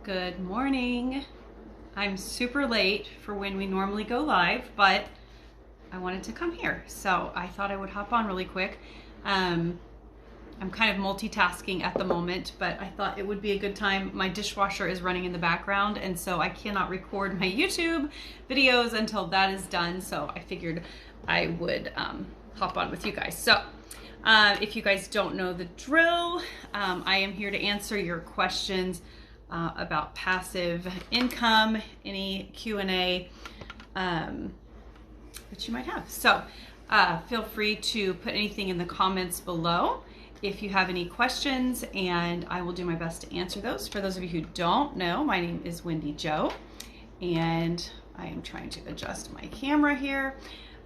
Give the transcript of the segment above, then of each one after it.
Good morning. I'm super late for when we normally go live, but I wanted to come here, so I thought I would hop on really quick. I'm kind of multitasking at the moment, but I thought it would be a good time. My dishwasher is running in the background, and so I cannot record my YouTube videos until that is done, so I figured I would hop on with you guys. So if you guys don't know the drill, I am here to answer your questions about passive income, any Q&A that you might have. So feel free to put anything in the comments below if you have any questions, and I will do my best to answer those. For those of you who don't know, my name is Wendy Jo, and I am trying to adjust my camera here.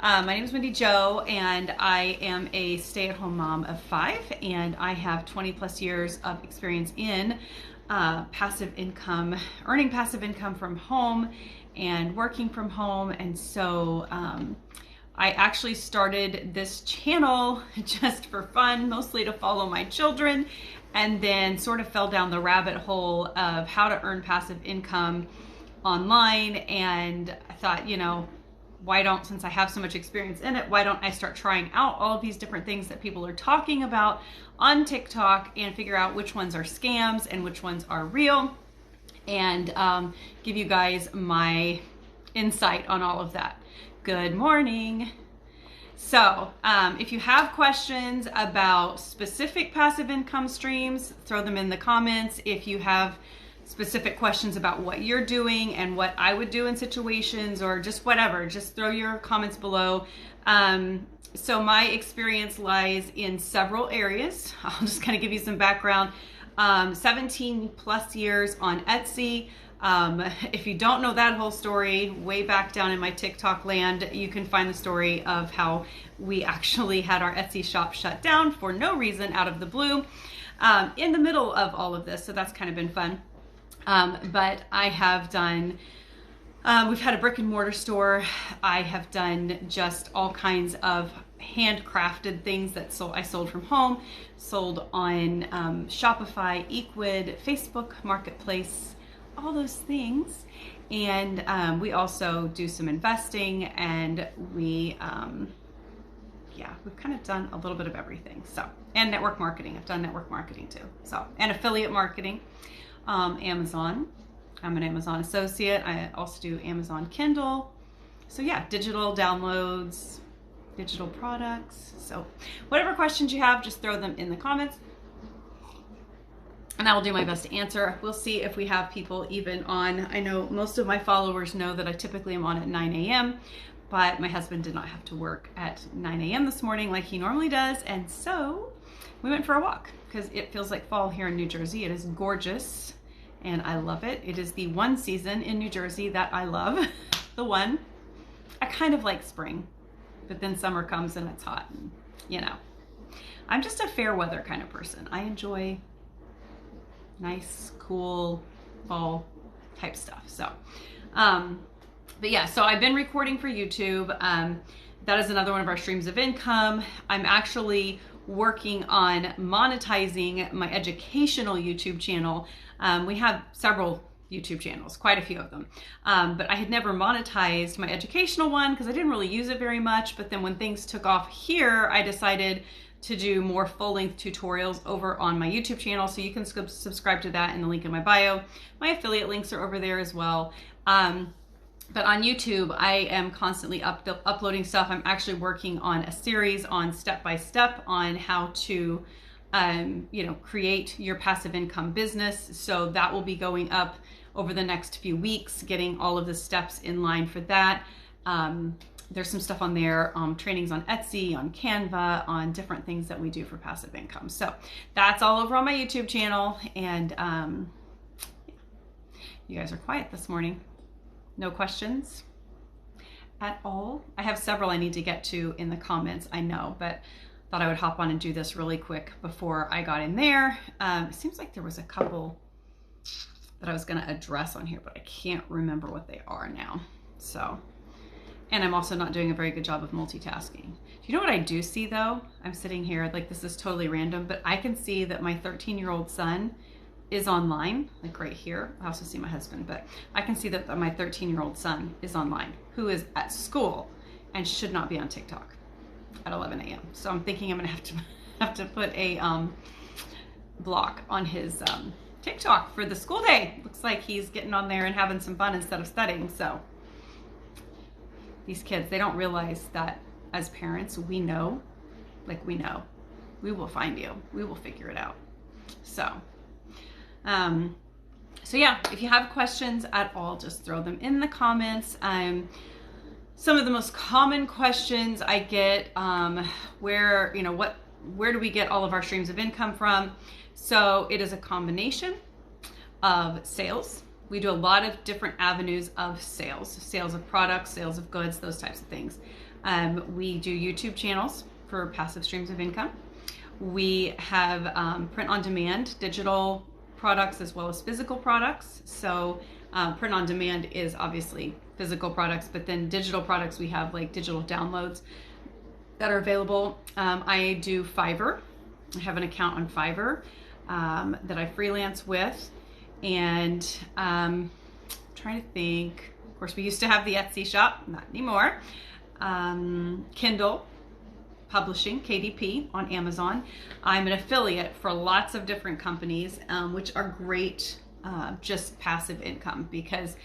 My name is Wendy Jo, and I am a stay-at-home mom of 5, and I have 20 plus years of experience in passive income, earning passive income from home and working from home. And so I actually started this channel just for fun, mostly to follow my children, and then sort of fell down the rabbit hole of how to earn passive income online. And I thought, you know, why don't, since I have so much experience in it, why don't I start trying out all of these different things that people are talking about on TikTok and figure out which ones are scams and which ones are real, and give you guys my insight on all of that. Good morning. So if you have questions about specific passive income streams, throw them in the comments. If you have specific questions about what you're doing and what I would do in situations, or just whatever, just throw your comments below. So my experience lies in several areas. I'll just kind of give you some background. 17 plus years on Etsy. If you don't know that whole story, way back down in my TikTok land, you can find the story of how we actually had our Etsy shop shut down for no reason, out of the blue, in the middle of all of this. So that's kind of been fun. But I have done, we've had a brick and mortar store. I have done just all kinds of handcrafted things that I sold from home, sold on Shopify, Equid, Facebook Marketplace, all those things. And we also do some investing, and we've kind of done a little bit of everything. So, and network marketing. I've done network marketing too. So, and affiliate marketing. Amazon. I'm an Amazon associate. I also do Amazon Kindle. So yeah, digital downloads, digital products. So whatever questions you have, just throw them in the comments, and I will do my best to answer. We'll see if we have people even on. I know most of my followers know that I typically am on at 9 a.m., but my husband did not have to work at 9 a.m. this morning like he normally does, and so we went for a walk because it feels like fall here in New Jersey. It is gorgeous and I love it. It is the one season in New Jersey that I love. The one. I kind of like spring, but then summer comes and it's hot, and, you know. I'm just a fair weather kind of person. I enjoy nice, cool fall type stuff. So, but yeah, so I've been recording for YouTube. That is another one of our streams of income. I'm actually working on monetizing my educational YouTube channel. We have several YouTube channels, quite a few of them. But I had never monetized my educational one because I didn't really use it very much. But then when things took off here, I decided to do more full-length tutorials over on my YouTube channel. So you can subscribe to that in the link in my bio. My affiliate links are over there as well. But on YouTube, I am constantly uploading stuff. I'm actually working on a series on step-by-step on how to, create your passive income business. So that will be going up over the next few weeks, getting all of the steps in line for that. There's some stuff on there, trainings on Etsy, on Canva, on different things that we do for passive income. So that's all over on my YouTube channel. And you guys are quiet this morning. No questions at all. I have several I need to get to in the comments, I know, but thought I would hop on and do this really quick before I got in there. It seems like there was a couple that I was going to address on here, but I can't remember what they are now. So, and I'm also not doing a very good job of multitasking. Do you know what I do see though? I'm sitting here, like this is totally random, but I can see that my 13-year-old son is online, like right here. I also see my husband, but I can see that my 13-year-old son is online, who is at school and should not be on TikTok at 11 a.m. So I'm thinking I'm gonna have to put a block on his TikTok for the school day. Looks like he's getting on there and having some fun instead of studying. So these kids, they don't realize that as parents, we know, we will find you. We will figure it out. So yeah, if you have questions at all, just throw them in the comments. Some of the most common questions I get, where do we get all of our streams of income from? So it is a combination of sales. We do a lot of different avenues of sales of products, sales of goods, those types of things. We do YouTube channels for passive streams of income. We have print on demand, digital products as well as physical products. So print on demand is obviously physical products, but then digital products, we have like digital downloads that are available. I do Fiverr. I have an account on Fiverr that I freelance with. And trying to think, of course, we used to have the Etsy shop, not anymore. Kindle publishing, KDP, on Amazon. I'm an affiliate for lots of different companies, which are great, just passive income, because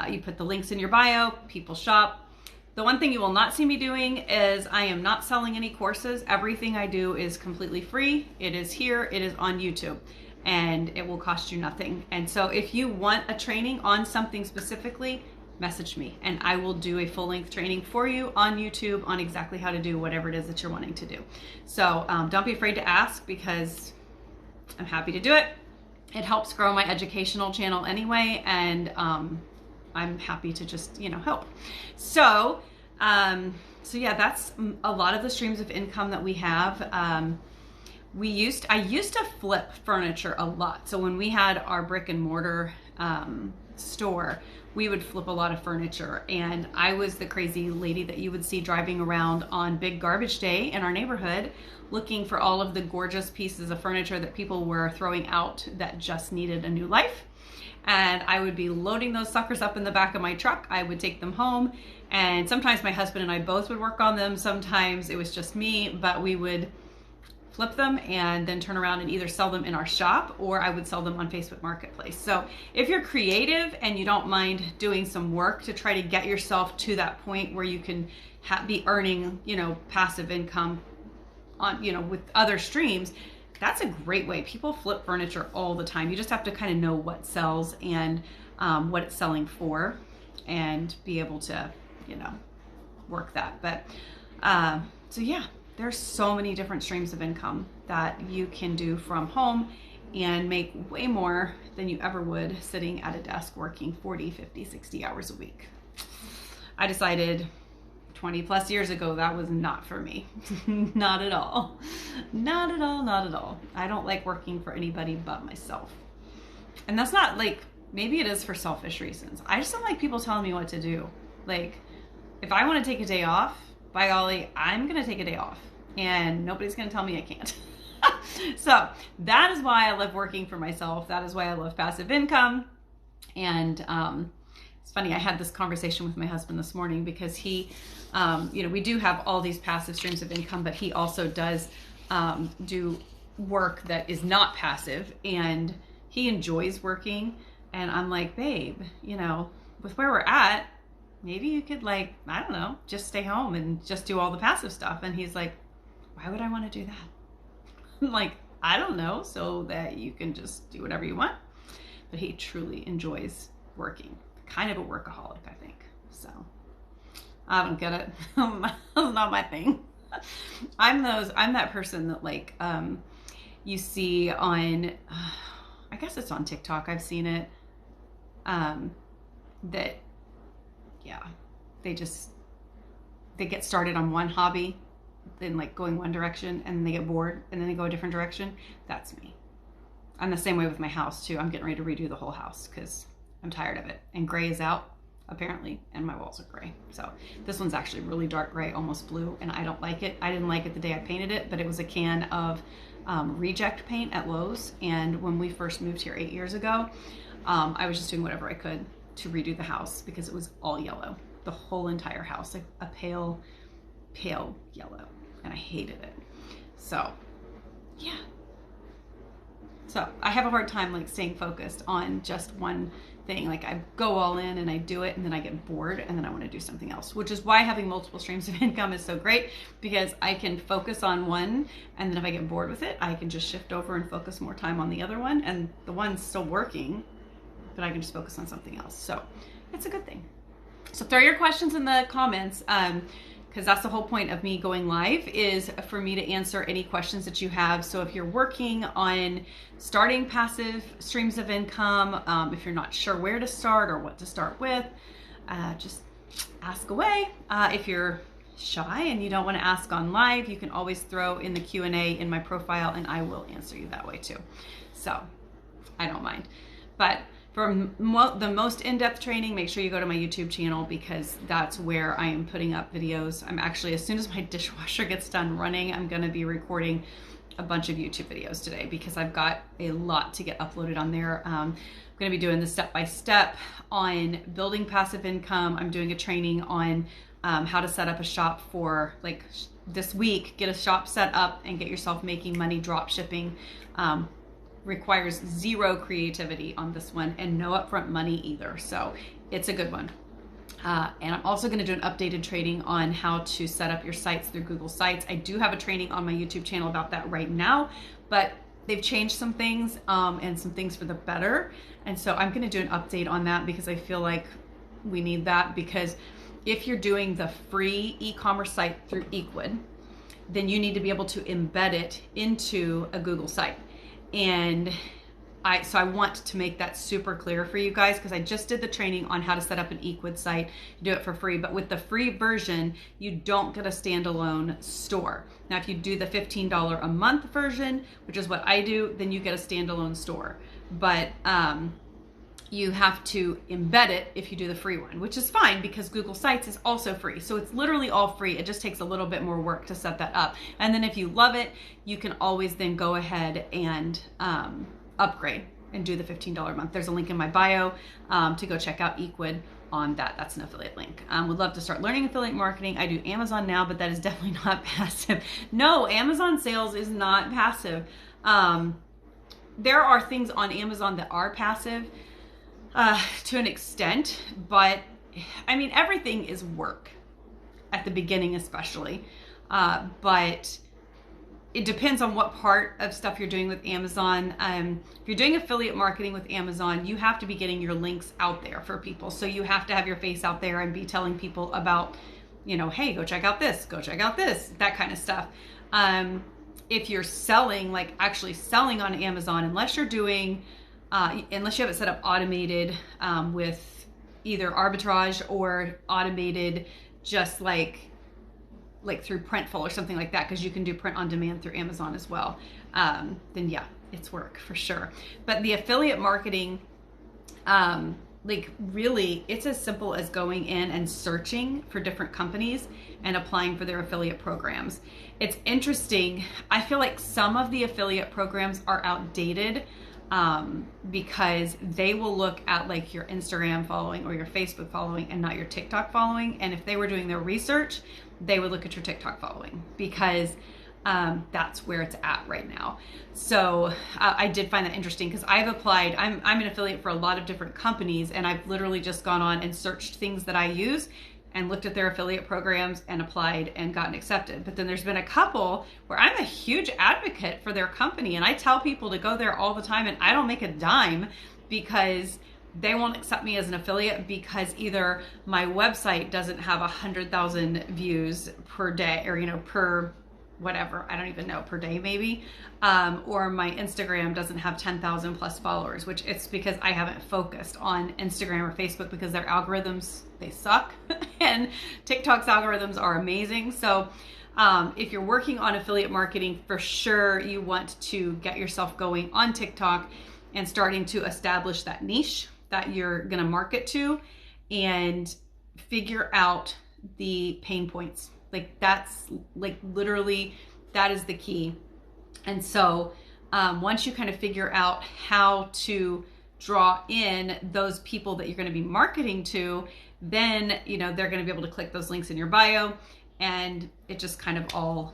you put the links in your bio, people shop. The one thing you will not see me doing is I am not selling any courses. Everything I do is completely free. It is here, it is on YouTube, and it will cost you nothing. And so if you want a training on something specifically, message me and I will do a full-length training for you on YouTube on exactly how to do whatever it is that you're wanting to do. So don't be afraid to ask, because I'm happy to do it. It helps grow my educational channel anyway, and I'm happy to just, help. So yeah, that's a lot of the streams of income that we have. I used to flip furniture a lot. So when we had our brick and mortar store, we would flip a lot of furniture, and I was the crazy lady that you would see driving around on big garbage day in our neighborhood looking for all of the gorgeous pieces of furniture that people were throwing out that just needed a new life. And I would be loading those suckers up in the back of my truck. I would take them home, and sometimes my husband and I both would work on them. Sometimes it was just me, but we would flip them and then turn around and either sell them in our shop, or I would sell them on Facebook Marketplace. So if you're creative and you don't mind doing some work to try to get yourself to that point where you can be earning, passive income on, with other streams, that's a great way. People flip furniture all the time. You just have to kind of know what sells and what it's selling for, and be able to, work that. But so yeah, there's so many different streams of income that you can do from home and make way more than you ever would sitting at a desk working 40, 50, 60 hours a week. I decided 20 plus years ago that was not for me. Not at all. Not at all, not at all. I don't like working for anybody but myself. And that's not like, maybe it is for selfish reasons. I just don't like people telling me what to do. Like, if I want to take a day off, by golly, I'm going to take a day off, and nobody's going to tell me I can't. So that is why I love working for myself. That is why I love passive income. And it's funny, I had this conversation with my husband this morning, because he, we do have all these passive streams of income, but he also does do work that is not passive, and he enjoys working. And I'm like, babe, with where we're at, maybe you could, like, I don't know, just stay home and just do all the passive stuff. And he's like, why would I want to do that? I'm like, I don't know, so that you can just do whatever you want. But he truly enjoys working. Kind of a workaholic, I think. So I don't get it. That's not my thing. I'm that person that, like, you see on, I guess it's on TikTok, I've seen it, that, yeah, they get started on one hobby, then like going one direction, and they get bored, and then they go a different direction. That's me. I'm the same way with my house too. I'm getting ready to redo the whole house because I'm tired of it. And gray is out, apparently, and my walls are gray. So this one's actually really dark gray, almost blue, and I don't like it. I didn't like it the day I painted it, but it was a can of reject paint at Lowe's. And when we first moved here 8 years ago, I was just doing whatever I could to redo the house because it was all yellow. The whole entire house, like a pale yellow. And I hated it. So, yeah. So I have a hard time like staying focused on just one thing. Like I go all in and I do it and then I get bored and then I want to do something else, which is why having multiple streams of income is so great, because I can focus on one and then if I get bored with it, I can just shift over and focus more time on the other one, and the one's still working, but I can just focus on something else. So it's a good thing. So throw your questions in the comments. Because that's the whole point of me going live, is for me to answer any questions that you have. So if you're working on starting passive streams of income, if you're not sure where to start or what to start with, just ask away. If you're shy and you don't want to ask on live, you can always throw in the Q&A in my profile and I will answer you that way too. So I don't mind. But for the most in-depth training, make sure you go to my YouTube channel, because that's where I am putting up videos. I'm actually, as soon as my dishwasher gets done running, I'm going to be recording a bunch of YouTube videos today because I've got a lot to get uploaded on there. I'm going to be doing the step-by-step on building passive income. I'm doing a training on how to set up a shop for, like, this week, get a shop set up and get yourself making money drop shipping. Requires zero creativity on this one and no upfront money either. So it's a good one. And I'm also going to do an updated training on how to set up your sites through Google Sites. I do have a training on my YouTube channel about that right now, but they've changed some things and some things for the better. And so I'm going to do an update on that because I feel like we need that, because if you're doing the free e-commerce site through Equid, then you need to be able to embed it into a Google site. And so I want to make that super clear for you guys, because I just did the training on how to set up an Equid site. You do it for free, but with the free version, you don't get a standalone store. Now, if you do the $15 a month version, which is what I do, then you get a standalone store. But you have to embed it if you do the free one, which is fine because Google Sites is also free. So it's literally all free. It just takes a little bit more work to set that up. And then if you love it, you can always then go ahead and upgrade and do the $15 a month. There's a link in my bio to go check out Equid on that. That's an affiliate link. Would love to start learning affiliate marketing. I do Amazon now, but that is definitely not passive. No, Amazon sales is not passive. There are things on Amazon that are passive, to an extent, but I mean, everything is work at the beginning, especially, but it depends on what part of stuff you're doing with Amazon. If you're doing affiliate marketing with Amazon, you have to be getting your links out there for people. So you have to have your face out there and be telling people about, you know, hey, go check out this, that kind of stuff. If you're selling, like actually selling on Amazon, unless you're doing unless you have it set up automated with either arbitrage or automated just like through Printful or something like that, because you can do print on demand through Amazon as well, then yeah, it's work for sure. But the affiliate marketing, like really, it's as simple as going in and searching for different companies and applying for their affiliate programs. It's interesting. I feel like some of the affiliate programs are outdated, because they will look at like your Instagram following or your Facebook following and not your TikTok following. And if they were doing their research, they would look at your TikTok following, because that's where it's at right now. So I did find that interesting, because I've applied, I'm an affiliate for a lot of different companies, and I've literally just gone on and searched things that I use and looked at their affiliate programs and applied and gotten accepted. But then there's been a couple where I'm a huge advocate for their company, and I tell people to go there all the time, and I don't make a dime because they won't accept me as an affiliate, because either my website doesn't have 100,000 views per day, or, you know, per whatever, I don't even know, per day maybe, or my Instagram doesn't have 10,000 plus followers, which it's because I haven't focused on Instagram or Facebook, because their algorithms, they suck, and TikTok's algorithms are amazing. So if you're working on affiliate marketing, for sure you want to get yourself going on TikTok and starting to establish that niche that you're gonna market to, and figure out the pain points. Like that's like literally, that is the key. And so once you kind of figure out how to draw in those people that you're going to be marketing to, then, you know, they're going to be able to click those links in your bio, and it just kind of all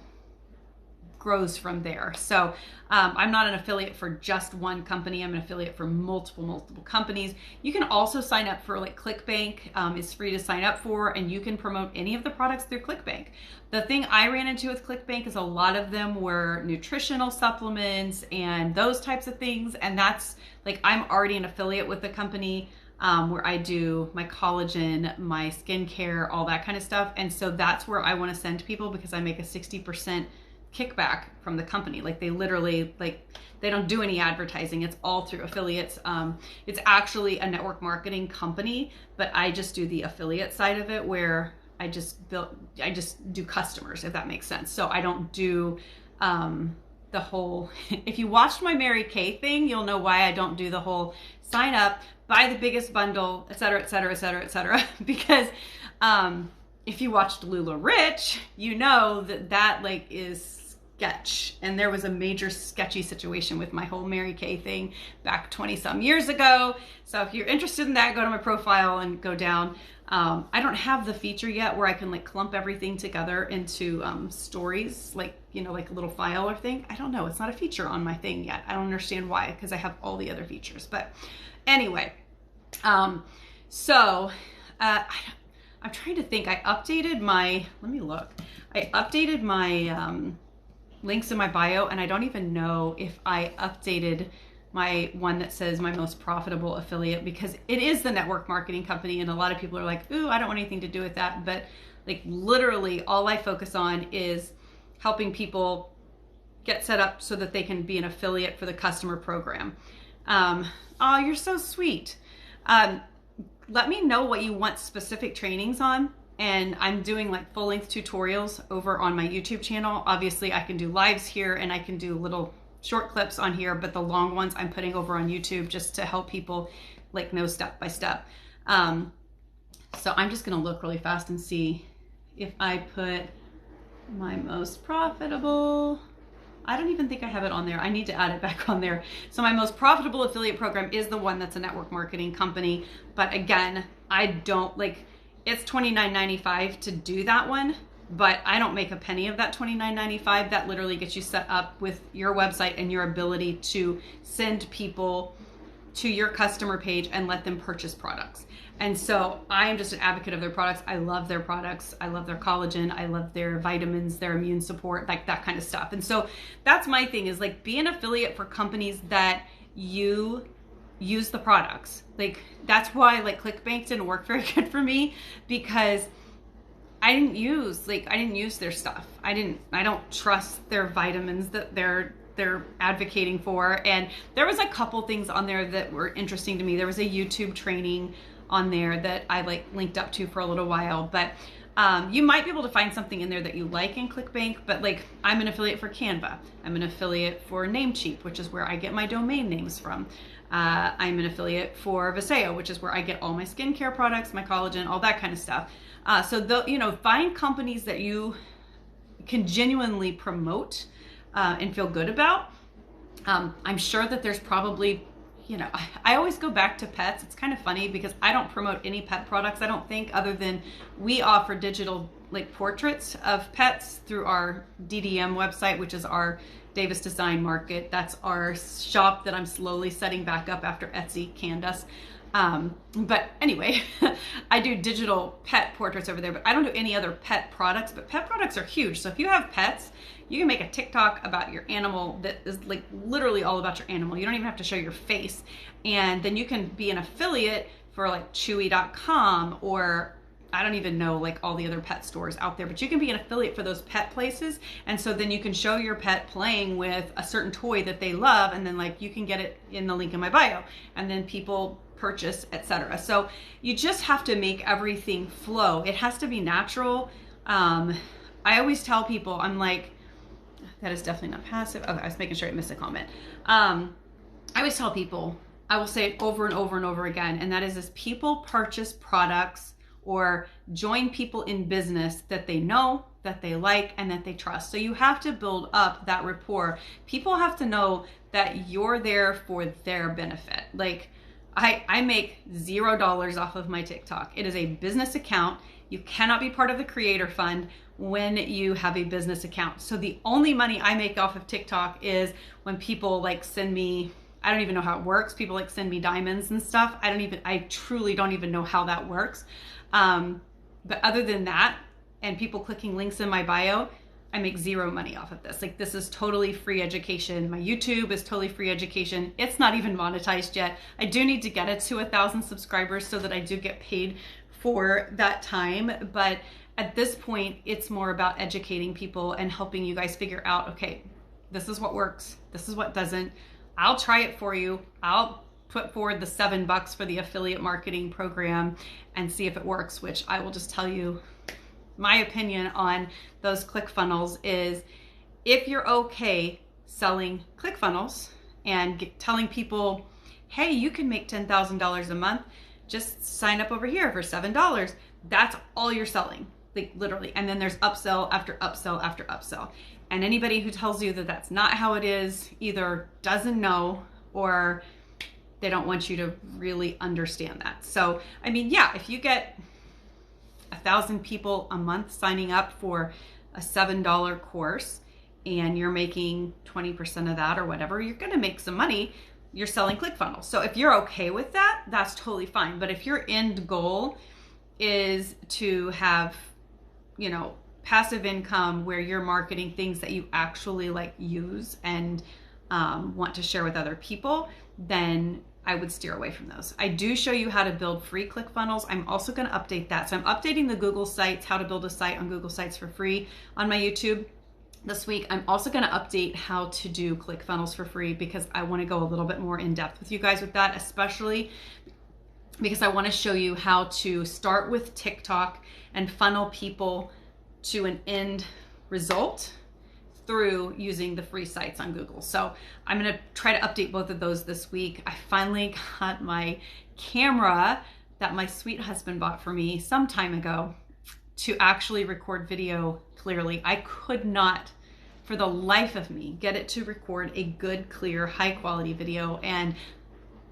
grows from there. So I'm not an affiliate for just one company. I'm an affiliate for multiple companies. You can also sign up for like ClickBank. It's free to sign up for, and you can promote any of the products through ClickBank. The thing I ran into with ClickBank is a lot of them were nutritional supplements and those types of things. And that's like, I'm already an affiliate with the company where I do my collagen, my skincare, all that kind of stuff. And so that's where I want to send people, because I make a 60% kickback from the company. Like they literally, like, they don't do any advertising. It's all through affiliates. It's actually a network marketing company, but I just do the affiliate side of it, where I just do customers, if that makes sense. So I don't do the whole, if you watched my Mary Kay thing, you'll know why I don't do the whole sign up, buy the biggest bundle, et cetera, et cetera, et cetera, et cetera. Because if you watched Lula Rich, you know that like is sketch. And there was a major sketchy situation with my whole Mary Kay thing back 20 some years ago. So if you're interested in that, go to my profile and go down. I don't have the feature yet where I can like clump everything together into stories, like, you know, like a little file or thing. I don't know. It's not a feature on my thing yet. I don't understand why, because I have all the other features. But anyway, I'm trying to think. I updated my, let me look. I updated my links in my bio, and I don't even know if I updated my one that says my most profitable affiliate, because it is the network marketing company, and a lot of people are like, ooh, I don't want anything to do with that. But like literally all I focus on is helping people get set up so that they can be an affiliate for the customer program. Oh, you're so sweet. Let me know what you want specific trainings on. And I'm doing like full length tutorials over on my YouTube channel. Obviously I can do lives here, and I can do little short clips on here, but the long ones I'm putting over on YouTube just to help people like know step by step. So I'm just gonna look really fast and see if I put my most profitable. I don't even think I have it on there. I need to add it back on there. So my most profitable affiliate program is the one that's a network marketing company. But again, I don't like, it's $29.95 to do that one, but I don't make a penny of that $29.95. That literally gets you set up with your website and your ability to send people to your customer page and let them purchase products. And so I am just an advocate of their products. I love their products. I love their collagen. I love their vitamins, their immune support, like that kind of stuff. And so that's my thing, is like be an affiliate for companies that you use the products. Like that's why like ClickBank didn't work very good for me, because I didn't use their stuff. I don't trust their vitamins that they're advocating for. And there was a couple things on there that were interesting to me. There was a YouTube training on there that I like linked up to for a little while, but you might be able to find something in there that you like in ClickBank. But like I'm an affiliate for Canva. I'm an affiliate for Namecheap, which is where I get my domain names from. I'm an affiliate for Viseo, which is where I get all my skincare products, my collagen, all that kind of stuff. Find companies that you can genuinely promote and feel good about. I'm sure that there's probably, I always go back to pets. It's kind of funny because I don't promote any pet products, I don't think, other than we offer digital like portraits of pets through our DDM website, which is our Davis Design Market. That's our shop that I'm slowly setting back up after Etsy canned us. But anyway, I do digital pet portraits over there, but I don't do any other pet products. But pet products are huge. So if you have pets, you can make a TikTok about your animal that is like literally all about your animal. You don't even have to show your face. And then you can be an affiliate for like Chewy.com, or I don't even know like all the other pet stores out there, but you can be an affiliate for those pet places. And so then you can show your pet playing with a certain toy that they love, and then like you can get it in the link in my bio, and then people purchase, etc. So you just have to make everything flow. It has to be natural. I always tell people, I'm like, that is definitely not passive. Okay, I was making sure I missed a comment. I always tell people, I will say it over and over and over again, and that is this: people purchase products or join people in business that they know, that they like, and that they trust. So you have to build up that rapport. People have to know that you're there for their benefit. Like I make $0 off of my TikTok. It is a business account. You cannot be part of the creator fund when you have a business account. So the only money I make off of TikTok is when people like send me, I don't even know how it works. People like send me diamonds and stuff. I truly don't even know how that works. But other than that, and people clicking links in my bio, I make zero money off of this. Like, this is totally free education. My YouTube is totally free education. It's not even monetized yet. I do need to get it to 1,000 subscribers so that I do get paid for that time. But at this point, it's more about educating people and helping you guys figure out, okay, this is what works. This is what doesn't. I'll try it for you. I'll put forward the $7 for the affiliate marketing program and see if it works, which I will just tell you, my opinion on those ClickFunnels is, if you're okay selling ClickFunnels and telling people, hey, you can make $10,000 a month, just sign up over here for $7. That's all you're selling, like literally. And then there's upsell after upsell after upsell. And anybody who tells you that that's not how it is either doesn't know, or they don't want you to really understand that. So, I mean, yeah, if you get 1,000 people a month signing up for a $7 course and you're making 20% of that or whatever, you're going to make some money. You're selling ClickFunnels. So if you're okay with that, that's totally fine. But if your end goal is to have, you know, passive income where you're marketing things that you actually like use and want to share with other people, then I would steer away from those. I do show you how to build free ClickFunnels. I'm also going to update that. So I'm updating the Google Sites, how to build a site on Google Sites for free on my YouTube this week. I'm also going to update how to do ClickFunnels for free, because I want to go a little bit more in depth with you guys with that, especially because I want to show you how to start with TikTok and funnel people to an end result through using the free sites on Google. So I'm gonna try to update both of those this week. I finally got my camera that my sweet husband bought for me some time ago to actually record video clearly. I could not, for the life of me, get it to record a good, clear, high quality video. And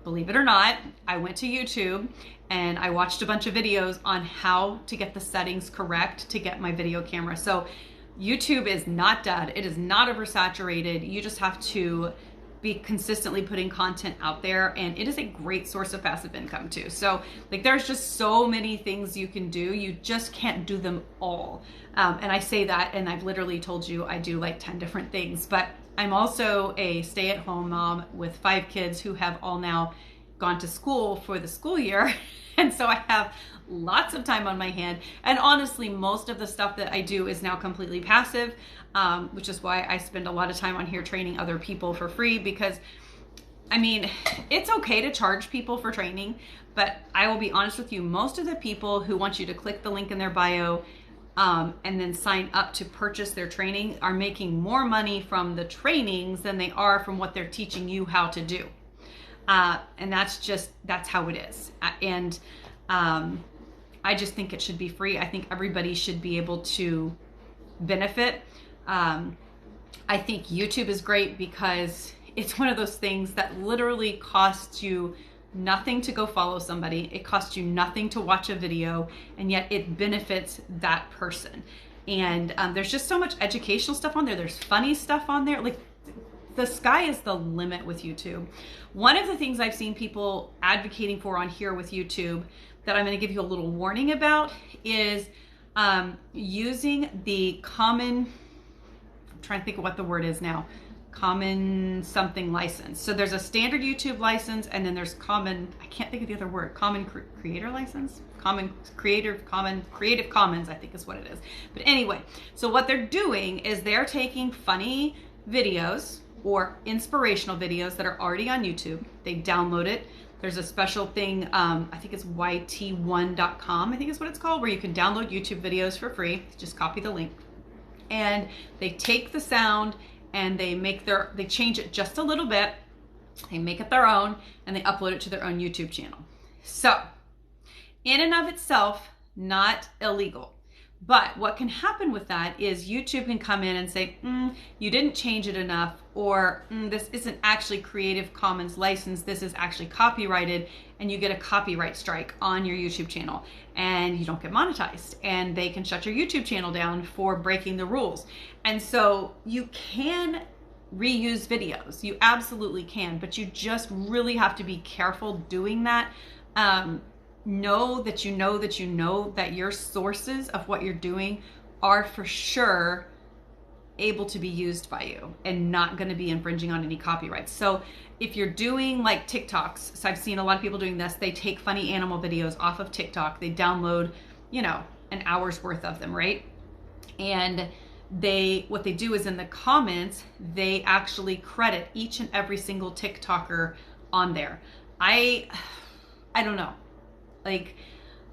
believe it or not, I went to YouTube and I watched a bunch of videos on how to get the settings correct to get my video camera. So YouTube is not dead. It is not oversaturated. You just have to be consistently putting content out there, and it is a great source of passive income too. So like, there's just so many things you can do. You just can't do them all. And I say that, and I've literally told you I do like 10 different things, but I'm also a stay-at-home mom with 5 kids who have all now gone to school for the school year. And so I have lots of time on my hand. And honestly, most of the stuff that I do is now completely passive, which is why I spend a lot of time on here training other people for free, because I mean, it's okay to charge people for training, but I will be honest with you, most of the people who want you to click the link in their bio and then sign up to purchase their training are making more money from the trainings than they are from what they're teaching you how to do. And that's how it is. And I just think it should be free. I think everybody should be able to benefit. I think YouTube is great because it's one of those things that literally costs you nothing to go follow somebody. It costs you nothing to watch a video, and yet it benefits that person. And there's just so much educational stuff on there. There's funny stuff on there. Like, the sky is the limit with YouTube. One of the things I've seen people advocating for on here with YouTube that I'm going to give you a little warning about is using the common, I'm trying to think of what the word is now, common something license. So there's a standard YouTube license, and then there's common, I can't think of the other word, common creator license? Common Creative Commons, I think is what it is. But anyway, so what they're doing is they're taking funny videos or inspirational videos that are already on YouTube. They download it. There's a special thing, I think it's yt1.com, I think is what it's called, where you can download YouTube videos for free. Just copy the link. And they take the sound and they change it just a little bit. They make it their own, and they upload it to their own YouTube channel. So, in and of itself, not illegal. But what can happen with that is YouTube can come in and say, you didn't change it enough, or this isn't actually Creative Commons licensed, this is actually copyrighted, and you get a copyright strike on your YouTube channel and you don't get monetized, and they can shut your YouTube channel down for breaking the rules. And so you can reuse videos, you absolutely can, but you just really have to be careful doing that. Know that that your sources of what you're doing are for sure able to be used by you and not going to be infringing on any copyrights. So if you're doing like TikToks, so I've seen a lot of people doing this, they take funny animal videos off of TikTok, they download, an hour's worth of them, right? And what they do is in the comments, they actually credit each and every single TikToker on there. I don't know. Like,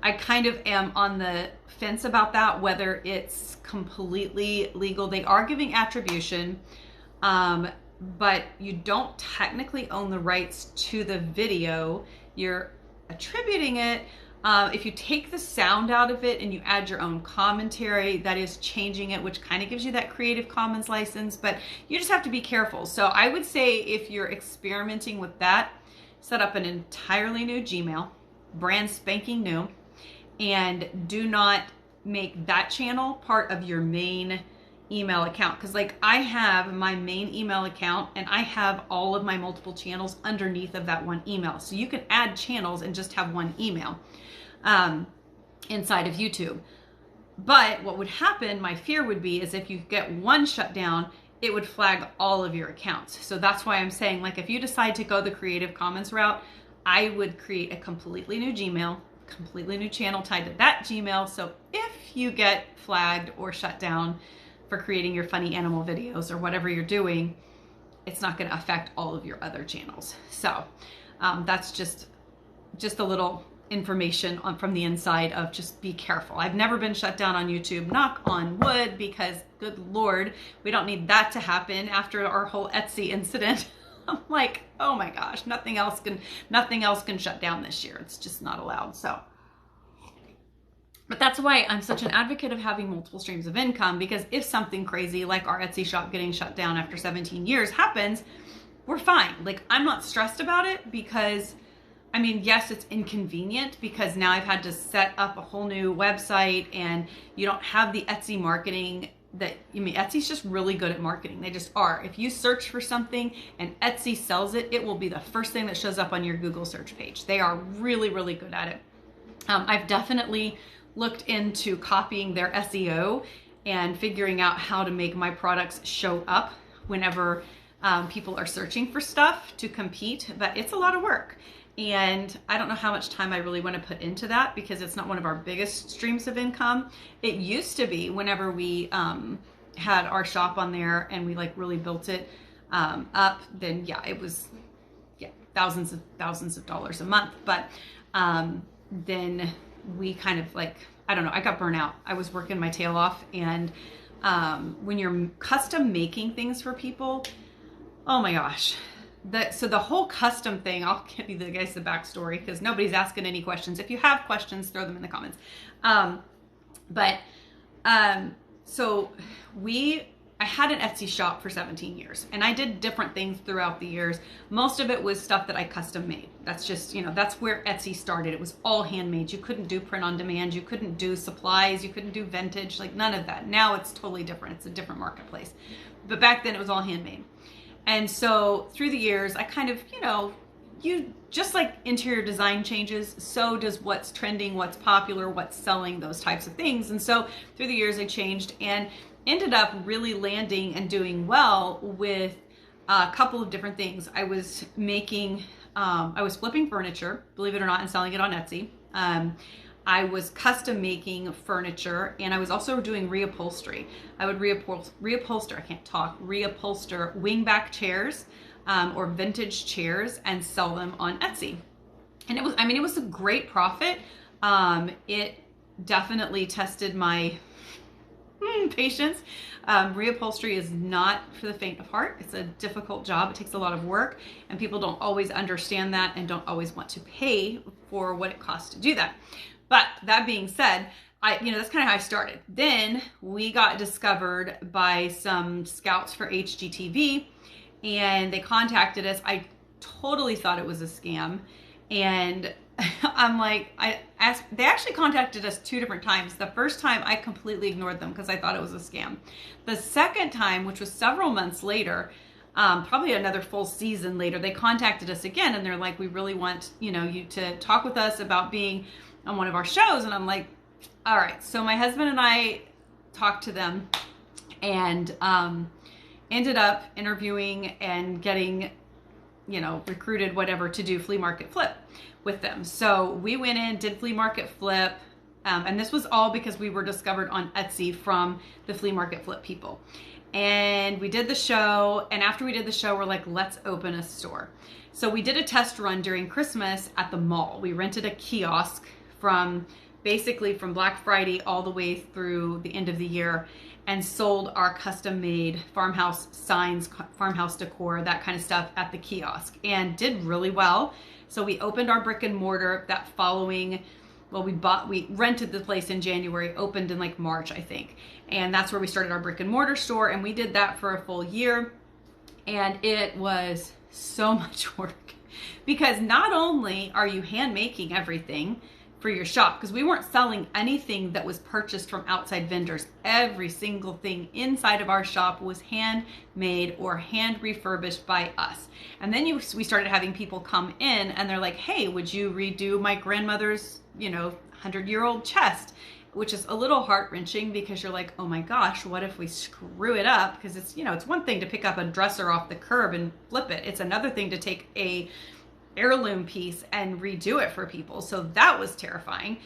I kind of am on the fence about that, whether it's completely legal. They are giving attribution, but you don't technically own the rights to the video. You're attributing it. If you take the sound out of it and you add your own commentary, that is changing it, which kind of gives you that Creative Commons license, but you just have to be careful. So I would say if you're experimenting with that, set up an entirely new Gmail, brand spanking new, and do not make that channel part of your main email account. Because like I have my main email account and I have all of my multiple channels underneath of that one email. So you can add channels and just have one email inside of YouTube. But what would happen, my fear would be, is if you get one shut down, it would flag all of your accounts. So that's why I'm saying, like, if you decide to go the Creative Commons route, I would create a completely new Gmail, completely new channel tied to that Gmail. So if you get flagged or shut down for creating your funny animal videos or whatever you're doing, it's not going to affect all of your other channels. So that's just a little information from the inside of just be careful. I've never been shut down on YouTube, knock on wood, because good Lord, we don't need that to happen after our whole Etsy incident. I'm like, oh my gosh, nothing else can shut down this year. It's just not allowed. So, but that's why I'm such an advocate of having multiple streams of income, because if something crazy like our Etsy shop getting shut down after 17 years happens, we're fine. Like, I'm not stressed about it, because I mean, yes, it's inconvenient because now I've had to set up a whole new website and you don't have the Etsy marketing Etsy's just really good at marketing. They just are. If you search for something and Etsy sells it, it will be the first thing that shows up on your Google search page. They are really, really good at it. I've definitely looked into copying their SEO and figuring out how to make my products show up whenever people are searching for stuff to compete, but it's a lot of work. And I don't know how much time I really want to put into that, because it's not one of our biggest streams of income. It used to be whenever we had our shop on there and we like really built it up, then yeah, it was thousands of dollars a month. But then we kind of like, I don't know, I got burnt out. I was working my tail off. And when you're custom making things for people, oh my gosh. So the whole custom thing, I'll give you the backstory, because nobody's asking any questions. If you have questions, throw them in the comments. So I had an Etsy shop for 17 years and I did different things throughout the years. Most of it was stuff that I custom made. That's just, that's where Etsy started. It was all handmade. You couldn't do print on demand. You couldn't do supplies. You couldn't do vintage, like none of that. Now it's totally different. It's a different marketplace. But back then it was all handmade. And so through the years, I kind of, you just like interior design changes, so does what's trending, what's popular, what's selling, those types of things. And so through the years I changed and ended up really landing and doing well with a couple of different things. I was flipping furniture, believe it or not, and selling it on Etsy. I was custom making furniture, and I was also doing reupholstery. I would reupholster wingback chairs or vintage chairs and sell them on Etsy. And it was a great profit. It definitely tested my patience. Reupholstery is not for the faint of heart. It's a difficult job. It takes a lot of work, and people don't always understand that and don't always want to pay for what it costs to do that. But that being said, that's kind of how I started. Then we got discovered by some scouts for HGTV, and they contacted us. I totally thought it was a scam. And I'm like, they actually contacted us 2 different times. The first time I completely ignored them because I thought it was a scam. The second time, which was several months later, probably another full season later, they contacted us again, and they're like, we really want, you to talk with us about being on one of our shows. And I'm like, all right. So my husband and I talked to them and ended up interviewing and getting, recruited, whatever, to do flea market flip with them. So we went in, did flea market flip. And this was all because we were discovered on Etsy from the flea market flip people. And we did the show. And after we did the show, we're like, let's open a store. So we did a test run during Christmas at the mall. We rented a kiosk from Black Friday all the way through the end of the year, and sold our custom made farmhouse signs, farmhouse decor, that kind of stuff at the kiosk, and did really well. So we opened our brick and mortar that following, we rented the place in January, opened in like March, I think. And that's where we started our brick and mortar store. And we did that for a full year. And it was so much work because not only are you hand making everything for your shop, because we weren't selling anything that was purchased from outside vendors. Every single thing inside of our shop was handmade or hand refurbished by us. And then we started having people come in and they're like, hey, would you redo my grandmother's, 100-year-old chest? Which is a little heart-wrenching because you're like, oh my gosh, what if we screw it up? Because it's, it's one thing to pick up a dresser off the curb and flip it. It's another thing to take a heirloom piece and redo it for people. So that was terrifying,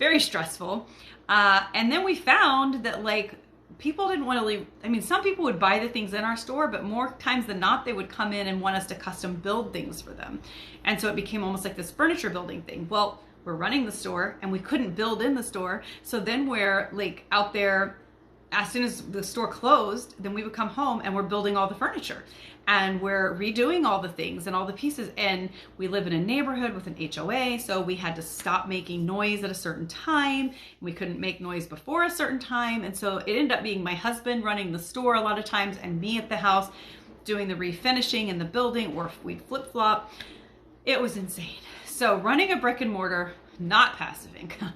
very stressful. And then we found that people didn't want to leave. I mean, some people would buy the things in our store, but more times than not, they would come in and want us to custom build things for them. And so it became almost like this furniture building thing. Well, we're running the store and we couldn't build in the store. So then we're out there, as soon as the store closed, then we would come home and we're building all the furniture and we're redoing all the things and all the pieces. And we live in a neighborhood with an HOA. So we had to stop making noise at a certain time. We couldn't make noise before a certain time. And so it ended up being my husband running the store a lot of times and me at the house doing the refinishing in the building, or if we'd flip flop. It was insane. So running a brick and mortar, not passive income.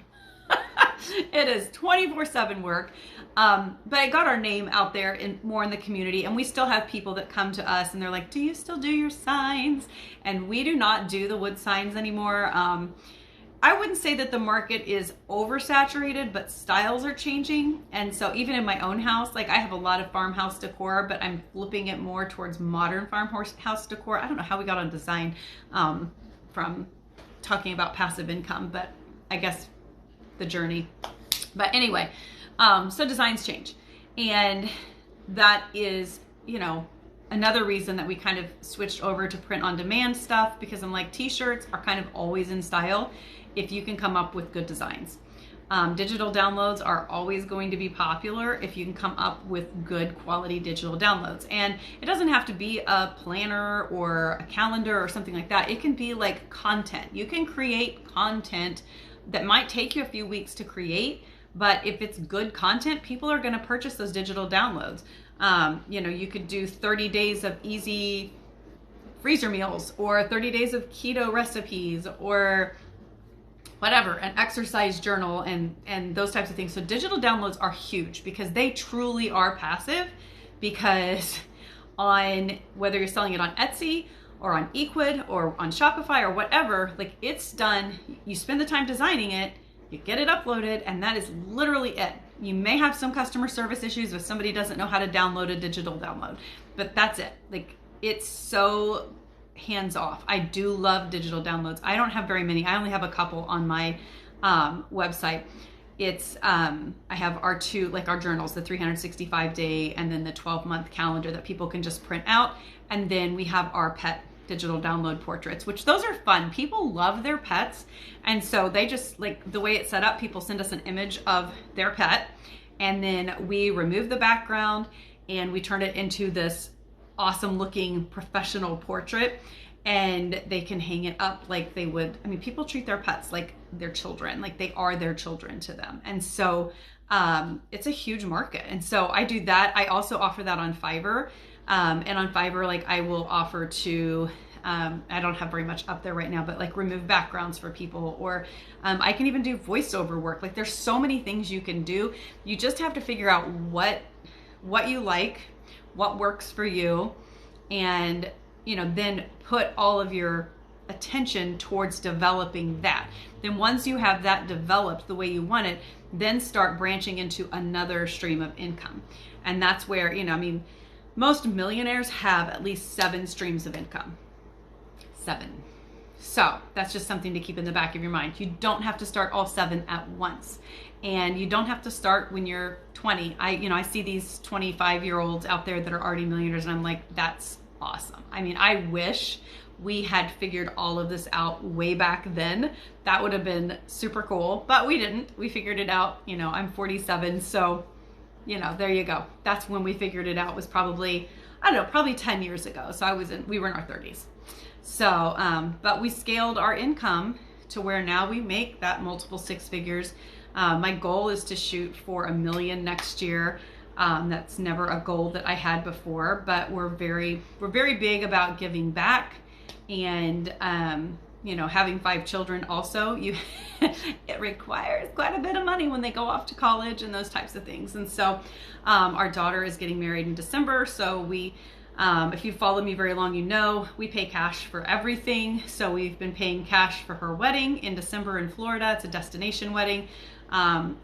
It is 24/7 work. But I got our name out there more in the community, and we still have people that come to us and they're like, do you still do your signs? And we do not do the wood signs anymore. I wouldn't say that the market is oversaturated, but styles are changing. And so even in my own house, I have a lot of farmhouse decor, but I'm flipping it more towards modern farmhouse decor. I don't know how we got on design from talking about passive income, but I guess the journey. But anyway, so designs change. And that is, another reason that we kind of switched over to print on demand stuff, because I'm like, t-shirts are kind of always in style if you can come up with good designs. Digital downloads are always going to be popular if you can come up with good quality digital downloads. And it doesn't have to be a planner or a calendar or something like that. It can be like content. You can create content that might take you a few weeks to create, but if it's good content, people are going to purchase those digital downloads. You could do 30 days of easy freezer meals, or 30 days of keto recipes, or whatever, an exercise journal, and those types of things. So digital downloads are huge because they truly are passive, because on whether you're selling it on Etsy or on Equid or on Shopify or whatever, it's done. You spend the time designing it, you get it uploaded, and that is literally it. You may have some customer service issues if somebody doesn't know how to download a digital download, but that's it. It's so hands off. I do love digital downloads. I don't have very many. I only have a couple on my website. It's I have our two, our journals, the 365 day and then the 12-month calendar that people can just print out. And then we have our pet digital download portraits, which those are fun. People love their pets. And so they just, the way it's set up, people send us an image of their pet, and then we remove the background and we turn it into this awesome looking professional portrait. and they can hang it up like they would. I mean, people treat their pets like their children, like they are their children to them. And so it's a huge market. And so I do that. I also offer that on Fiverr. And on Fiverr, like I will offer to, I don't have very much up there right now, but like remove backgrounds for people, or I can even do voiceover work. Like there's so many things you can do. You just have to figure out what you like, what works for you, and then put all of your attention towards developing that. Then once you have that developed the way you want it, then start branching into another stream of income. And that's where, most millionaires have at least 7 streams of income. 7. So that's just something to keep in the back of your mind. You don't have to start all 7 at once. And you don't have to start when you're 20. I see these 25-year-olds out there that are already millionaires, and I'm like, that's awesome. I mean, I wish we had figured all of this out way back then. That would have been super cool, but we didn't. We figured it out. I'm 47, so there you go. That's when we figured it out. Was probably, I don't know, probably 10 years ago. So we were in our 30s. So, but we scaled our income to where now we make that multiple 6 figures. My goal is to shoot for $1 million next year. That's never a goal that I had before, but we're very big about giving back, and having 5 children also, it requires quite a bit of money when they go off to college and those types of things. And so our daughter is getting married in December, so we if you follow me very long, we pay cash for everything. So we've been paying cash for her wedding in December in Florida. It's a destination wedding.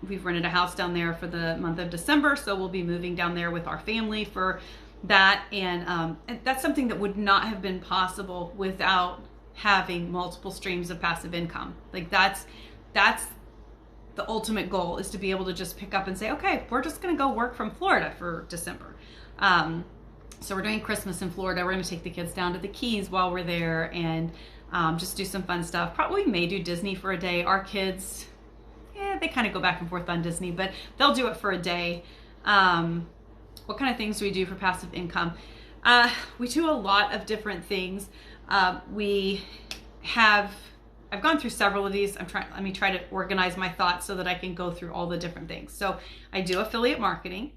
We've rented a house down there for the month of December, so we'll be moving down there with our family for that. And that's something that would not have been possible without having multiple streams of passive income. Like that's the ultimate goal, is to be able to just pick up and say, okay, we're just going to go work from Florida for December. So we're doing Christmas in Florida. We're going to take the kids down to the Keys while we're there, and just do some fun stuff. Probably may do Disney for a day. Our kids, they kind of go back and forth on Disney, but they'll do it for a day. What kind of things do we do for passive income? We do a lot of different things. I've gone through several of these. Let me try to organize my thoughts so that I can go through all the different things. So I do affiliate marketing.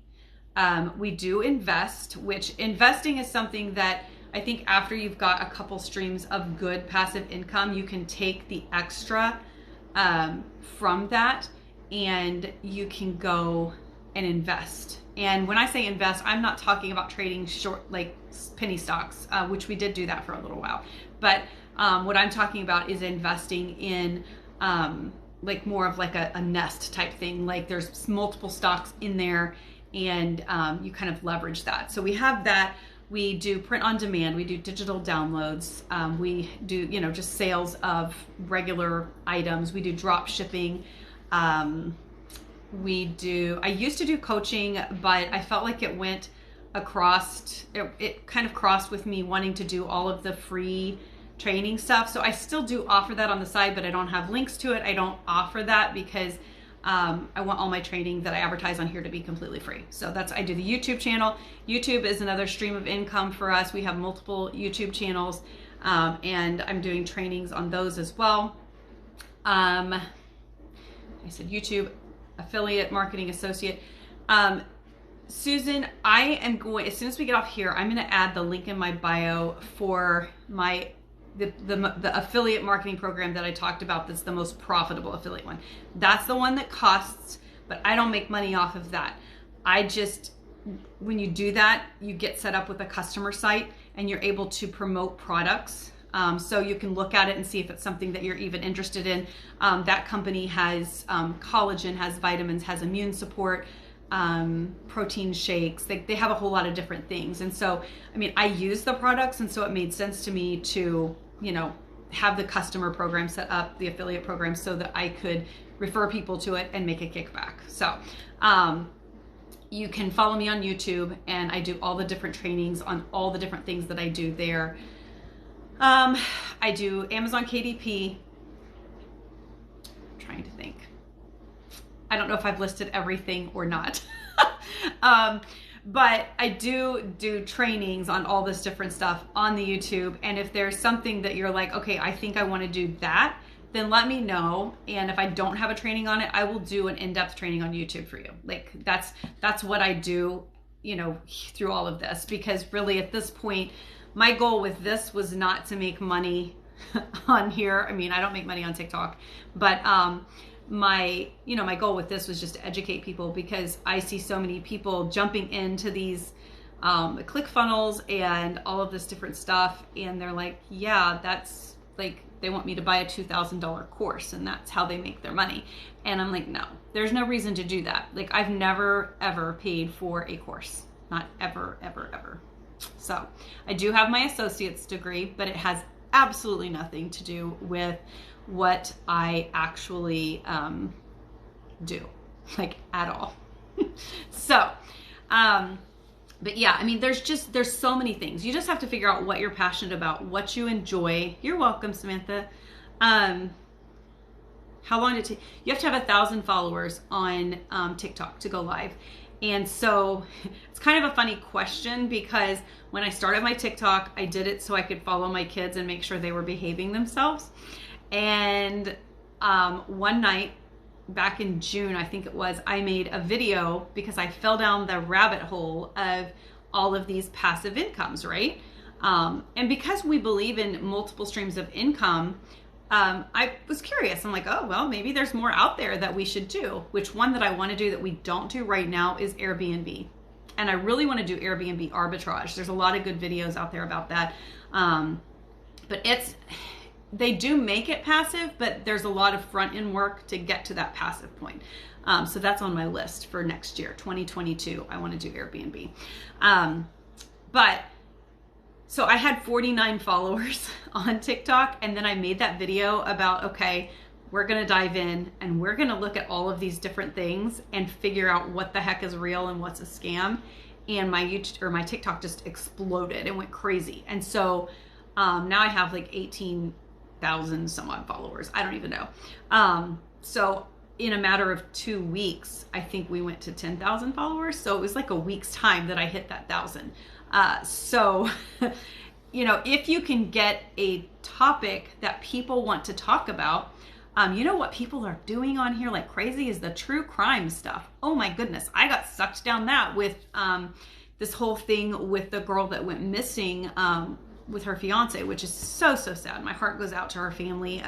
We do invest, which investing is something that I think after you've got a couple streams of good passive income, you can take the extra from that, and you can go and invest. And when I say invest, I'm not talking about trading short, like penny stocks, which we did do that for a little while. But what I'm talking about is investing in like more of like a nest type thing. Like there's multiple stocks in there, and you kind of leverage that. So we have that. We do print on demand. We do digital downloads. We do, just sales of regular items. We do drop shipping. I used to do coaching, but I felt like it went across, it kind of crossed with me wanting to do all of the free training stuff. So I still do offer that on the side, but I don't have links to it. I don't offer that because I want all my training that I advertise on here to be completely free. So I do the YouTube channel. YouTube is another stream of income for us. We have multiple YouTube channels, and I'm doing trainings on those as well. I said YouTube, affiliate marketing associate. Susan, I am going, as soon as we get off here, I'm going to add the link in my bio for the affiliate marketing program that I talked about. That's the most profitable affiliate one. That's the one that costs, but I don't make money off of that. When you do that, you get set up with a customer site, and you're able to promote products. So you can look at it and see if it's something that you're even interested in. That company has collagen, has vitamins, has immune support, protein shakes. They have a whole lot of different things. And so, I use the products, and so it made sense to me to, have the customer program set up, the affiliate program, so that I could refer people to it and make a kickback. So you can follow me on YouTube, and I do all the different trainings on all the different things that I do there. I do Amazon KDP. I'm trying to think. I don't know if I've listed everything or not. But I do trainings on all this different stuff on the YouTube. And if there's something that you're like, okay, I think I want to do that, then let me know. And if I don't have a training on it, I will do an in-depth training on YouTube for you. Like that's what I do, you know, through all of this, because really at this point, my goal with this was not to make money on here. I mean, I don't make money on TikTok, but my goal with this was just to educate people, because I see so many people jumping into these ClickFunnels and all of this different stuff, and they're like, yeah, that's like, they want me to buy a $2,000 course and that's how they make their money. And I'm like, no, there's no reason to do that. Like, I've never ever paid for a course, not ever, ever, ever. So I do have my associate's degree, but it has absolutely nothing to do with what I actually do, like, at all. So, but yeah, I mean, there's so many things. You just have to figure out what you're passionate about, what you enjoy. You're welcome, Samantha. How long did it take? You have to have 1,000 followers on TikTok to go live. And so it's kind of a funny question, because when I started my TikTok, I did it so I could follow my kids and make sure they were behaving themselves. And one night back in June, I think it was, I made a video because I fell down the rabbit hole of all of these passive incomes, right? And because we believe in multiple streams of income, I was curious. I'm like, oh, well, maybe there's more out there that we should do. Which one that I want to do that we don't do right now is Airbnb. And I really want to do Airbnb arbitrage. There's a lot of good videos out there about that. But they do make it passive, but there's a lot of front end work to get to that passive point. So that's on my list for next year, 2022. I want to do Airbnb. So I had 49 followers on TikTok, and then I made that video about, okay, we're going to dive in and we're going to look at all of these different things and figure out what the heck is real and what's a scam. And my TikTok just exploded and went crazy. And so now I have like 18,000 some odd followers. I don't even know. So in a matter of 2 weeks, I think we went to 10,000 followers. So it was like a week's time that I hit that 1,000. So, you know, if you can get a topic that people want to talk about, you know what people are doing on here like crazy is the true crime stuff. Oh my goodness. I got sucked down that with this whole thing with the girl that went missing with her fiance, which is so, so sad. My heart goes out to her family.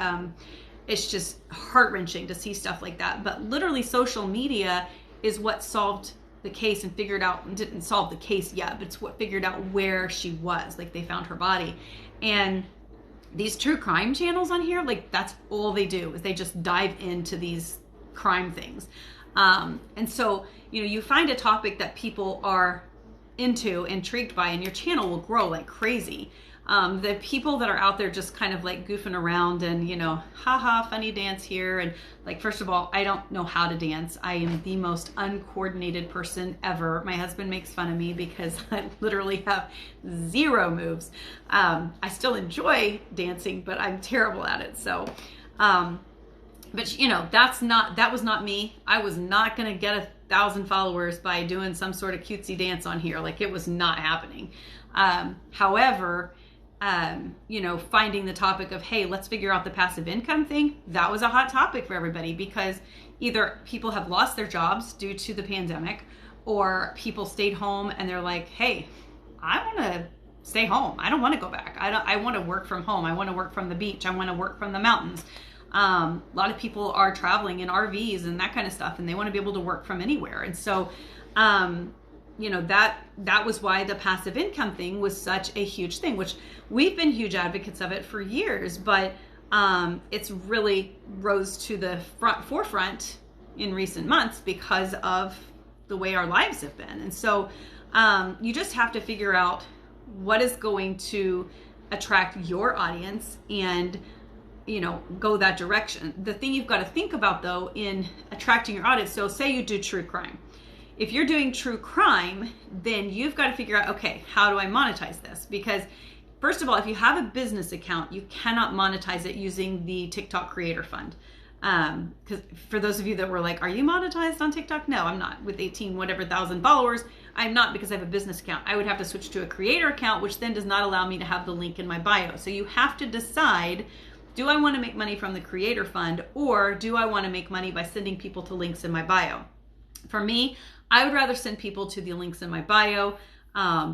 It's just heart-wrenching to see stuff like that. But literally social media is what solved the case and figured out, didn't solve the case yet, but it's what figured out where she was. Like, they found her body. And these true crime channels on here, like, that's all they do is they just dive into these crime things. And so, you know, you find a topic that people are into, intrigued by, and your channel will grow like crazy. The people that are out there just kind of like goofing around and, you know, haha, funny dance here. And like, first of all, I don't know how to dance. I am the most uncoordinated person ever. My husband makes fun of me because I literally have zero moves. I still enjoy dancing, but I'm terrible at it. So, but you know, that was not me. I was not going to get 1,000 followers by doing some sort of cutesy dance on here. Like, it was not happening. However, you know, finding the topic of, hey, let's figure out the passive income thing, that was a hot topic for everybody, because either people have lost their jobs due to the pandemic, or people stayed home and they're like, hey, I want to stay home. I don't want to go back. I want to work from home. I want to work from the beach. I want to work from the mountains. A lot of people are traveling in RVs and that kind of stuff, and they want to be able to work from anywhere. And so, you know, that was why the passive income thing was such a huge thing, which we've been huge advocates of it for years, but it's really rose to the forefront in recent months because of the way our lives have been. And so you just have to figure out what is going to attract your audience and, you know, go that direction. The thing you've got to think about, though, in attracting your audience, so say you do true crime. If you're doing true crime, then you've got to figure out, okay, how do I monetize this? Because first of all, if you have a business account, you cannot monetize it using the TikTok Creator Fund. Because for those of you that were like, are you monetized on TikTok? No, I'm not. With 18 whatever thousand followers, I'm not, because I have a business account. I would have to switch to a creator account, which then does not allow me to have the link in my bio. So you have to decide, do I want to make money from the creator fund, or do I want to make money by sending people to links in my bio? For me, I would rather send people to the links in my bio,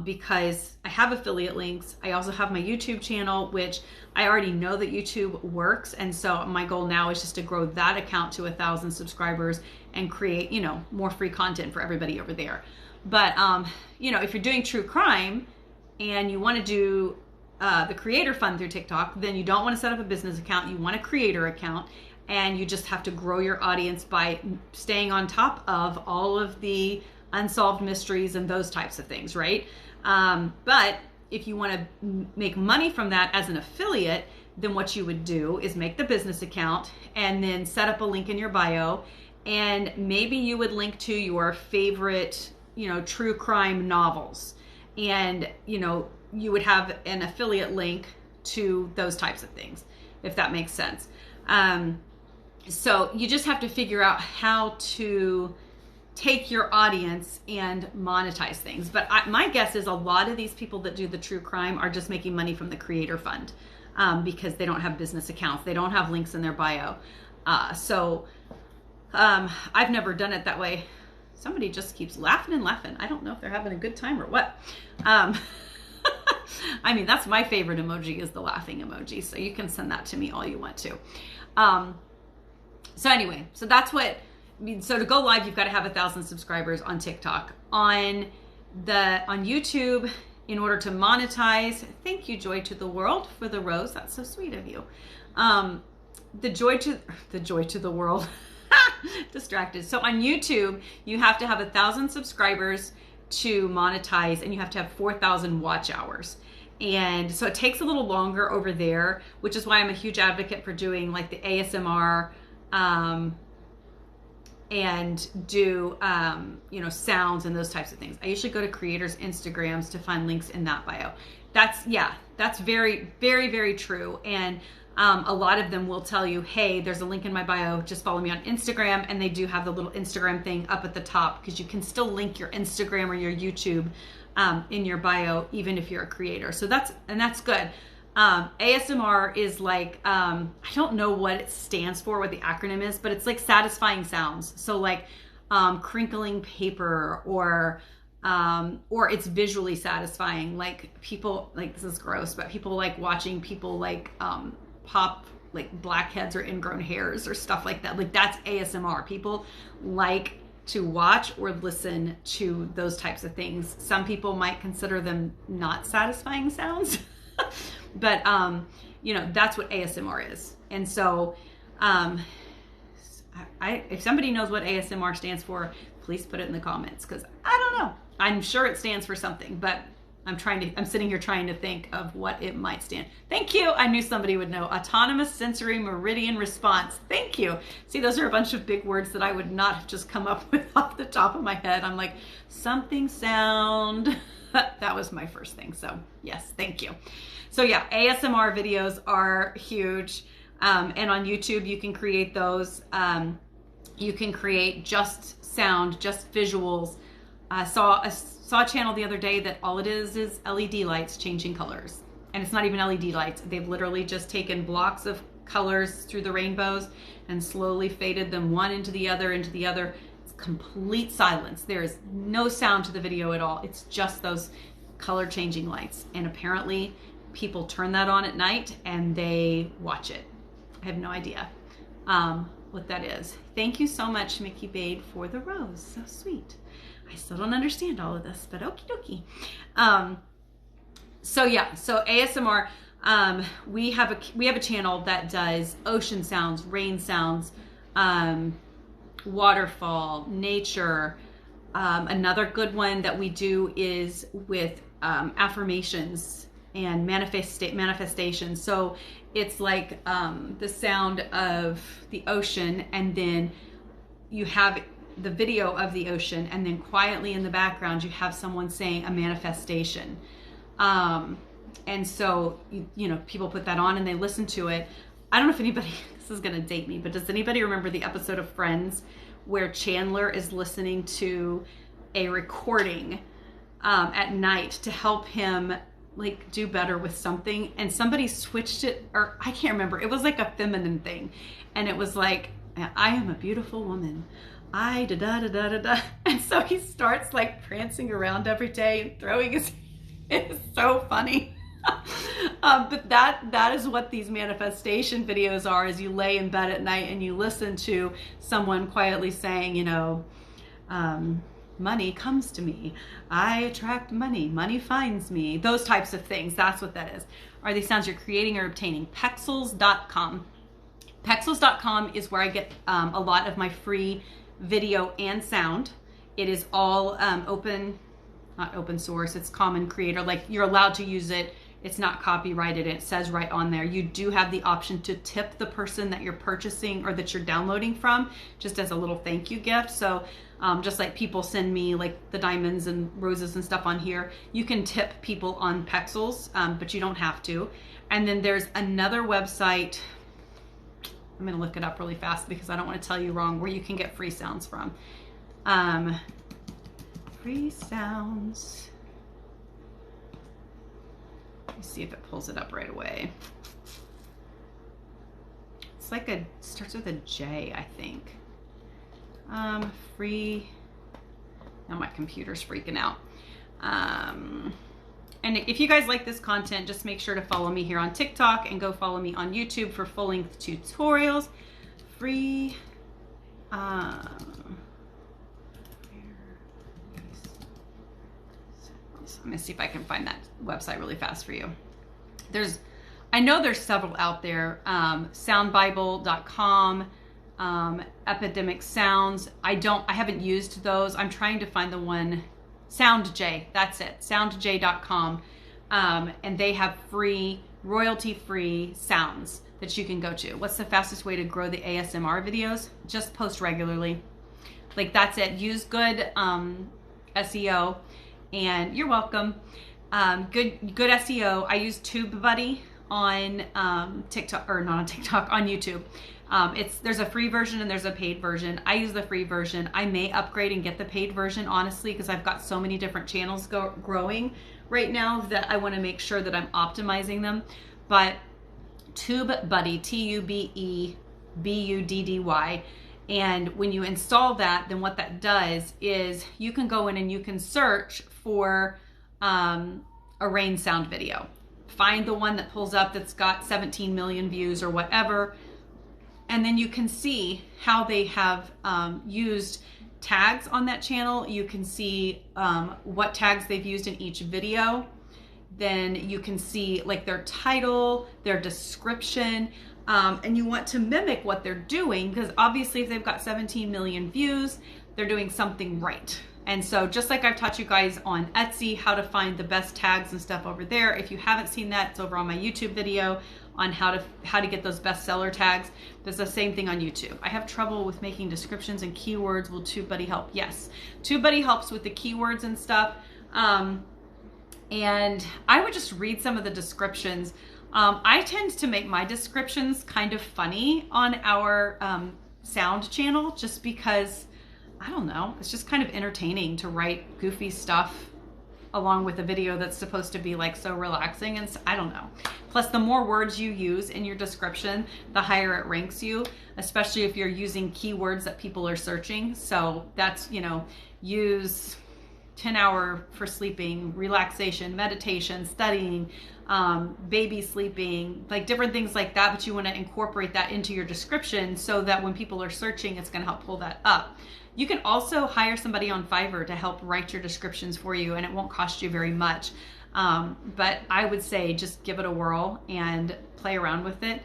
because I have affiliate links. I also have my YouTube channel, which I already know that YouTube works. And so my goal now is just to grow that account to 1,000 subscribers and create, more free content for everybody over there. But, if you're doing true crime and you want to do the creator fund through TikTok, then you don't want to set up a business account. You want a creator account, and you just have to grow your audience by staying on top of all of the unsolved mysteries and those types of things, right? But if you want to make money from that as an affiliate, then what you would do is make the business account and then set up a link in your bio, and maybe you would link to your favorite, true crime novels, and you would have an affiliate link to those types of things, if that makes sense. So you just have to figure out how to take your audience and monetize things. But my guess is a lot of these people that do the true crime are just making money from the creator fund, because they don't have business accounts. They don't have links in their bio. So I've never done it that way. Somebody just keeps laughing and laughing. I don't know if they're having a good time or what. I mean, that's my favorite emoji, is the laughing emoji. So you can send that to me all you want to. So anyway, so that's what, so to go live, you've got to have 1,000 subscribers on TikTok. On YouTube, in order to monetize, thank you, Joy to the World, for the rose. That's so sweet of you. The joy to the world. Distracted. So on YouTube, you have to have 1,000 subscribers to monetize, and you have to have 4,000 watch hours. And so it takes a little longer over there, which is why I'm a huge advocate for doing like the ASMR, and do, sounds and those types of things. I usually go to creators' Instagrams to find links in that bio. That's very, very, very true. And a lot of them will tell you, hey, there's a link in my bio, just follow me on Instagram. And they do have the little Instagram thing up at the top, because you can still link your Instagram or your YouTube in your bio, even if you're a creator. So that's good. ASMR is like, I don't know what it stands for, what the acronym is, but it's like satisfying sounds. So like crinkling paper, or it's visually satisfying. Like people, like, this is gross, but people like watching people like pop like blackheads or ingrown hairs or stuff like that. Like that's ASMR. People like to watch or listen to those types of things. Some people might consider them not satisfying sounds. But, that's what ASMR is. And so, if somebody knows what ASMR stands for, please put it in the comments, because I don't know. I'm sure it stands for something, but I'm sitting here trying to think of what it might stand. Thank you. I knew somebody would know. Autonomous Sensory Meridian Response. Thank you. See, those are a bunch of big words that I would not have just come up with off the top of my head. I'm like, something sound. That was my first thing. So yes, thank you. So yeah, ASMR videos are huge. And on YouTube, you can create those. You can create just sound, just visuals. I saw a channel the other day that all it is LED lights changing colors. And it's not even LED lights. They've literally just taken blocks of colors through the rainbows and slowly faded them one into the other, into the other. It's complete silence. There is no sound to the video at all. It's just those color changing lights. And apparently people turn that on at night and they watch it. I have no idea what that is. Thank you so much, Mickey Bade, for the rose. So sweet. I still don't understand all of this, but okie dokie. So yeah, so ASMR, we have a channel that does ocean sounds, rain sounds, waterfall, nature. Another good one that we do is with affirmations and manifestation. So it's like the sound of the ocean, and then you have the video of the ocean, and then quietly in the background you have someone saying a manifestation. And so, people put that on and they listen to it. I don't know if anybody, this is going to date me, but does anybody remember the episode of Friends where Chandler is listening to a recording at night to help him like do better with something, and somebody switched it, or I can't remember, it was like a feminine thing, and it was like, I am a beautiful woman, I da da da da da da, and so he starts like prancing around every day and throwing his, it is so funny. But that is what these manifestation videos are, is you lay in bed at night and you listen to someone quietly saying, you know, money comes to me, I attract money, money finds me, those types of things. That's what that is. Are these sounds you're creating or obtaining? Pexels.com. Pexels.com is where I get a lot of my free video and sound. It is all open, not open source, it's common creator, like you're allowed to use it. It's not copyrighted. It says right on there. You do have the option to tip the person that you're purchasing or that you're downloading from, just as a little thank you gift. So just like people send me like the diamonds and roses and stuff on here, you can tip people on Pexels, but you don't have to. And then there's another website, I'm gonna look it up really fast because I don't want to tell you wrong, where you can get free sounds from. Free sounds. Let me see if it pulls it up right away. It's like a, starts with a J, I think. Free, now my computer's freaking out. And if you guys like this content, just make sure to follow me here on TikTok and go follow me on YouTube for full-length tutorials. Free, I'm gonna see if I can find that website really fast for you. I know there's several out there. Soundbible.com, Epidemic Sounds. I haven't used those. I'm trying to find the one, SoundJ, that's it, soundj.com. And they have free, royalty-free sounds that you can go to. What's the fastest way to grow the ASMR videos? Just post regularly. Like that's it. Use good SEO. And you're welcome. Good SEO. I use TubeBuddy on TikTok, or not on TikTok, on YouTube. There's a free version and there's a paid version. I use the free version. I may upgrade and get the paid version, honestly, because I've got so many different channels growing right now that I want to make sure that I'm optimizing them. But TubeBuddy, TubeBuddy. And when you install that, then what that does is you can go in and you can search for a rain sound video. Find the one that pulls up that's got 17 million views or whatever. And then you can see how they have used tags on that channel. You can see what tags they've used in each video. Then you can see like their title, their description. And you want to mimic what they're doing, because obviously if they've got 17 million views, they're doing something right. And so just like I've taught you guys on Etsy how to find the best tags and stuff over there, if you haven't seen that, it's over on my YouTube video on how to get those bestseller tags. There's the same thing on YouTube. I have trouble with making descriptions and keywords. Will TubeBuddy help? Yes. TubeBuddy helps with the keywords and stuff. And I would just read some of the descriptions. I tend to make my descriptions kind of funny on our sound channel, just because, I don't know, it's just kind of entertaining to write goofy stuff along with a video that's supposed to be like so relaxing, and I don't know. Plus, the more words you use in your description, the higher it ranks you, especially if you're using keywords that people are searching. So that's, you know, use 10 hour for sleeping, relaxation, meditation, studying, baby sleeping, like different things like that, but you want to incorporate that into your description so that when people are searching, it's going to help pull that up. You can also hire somebody on Fiverr to help write your descriptions for you, and it won't cost you very much. But I would say just give it a whirl and play around with it.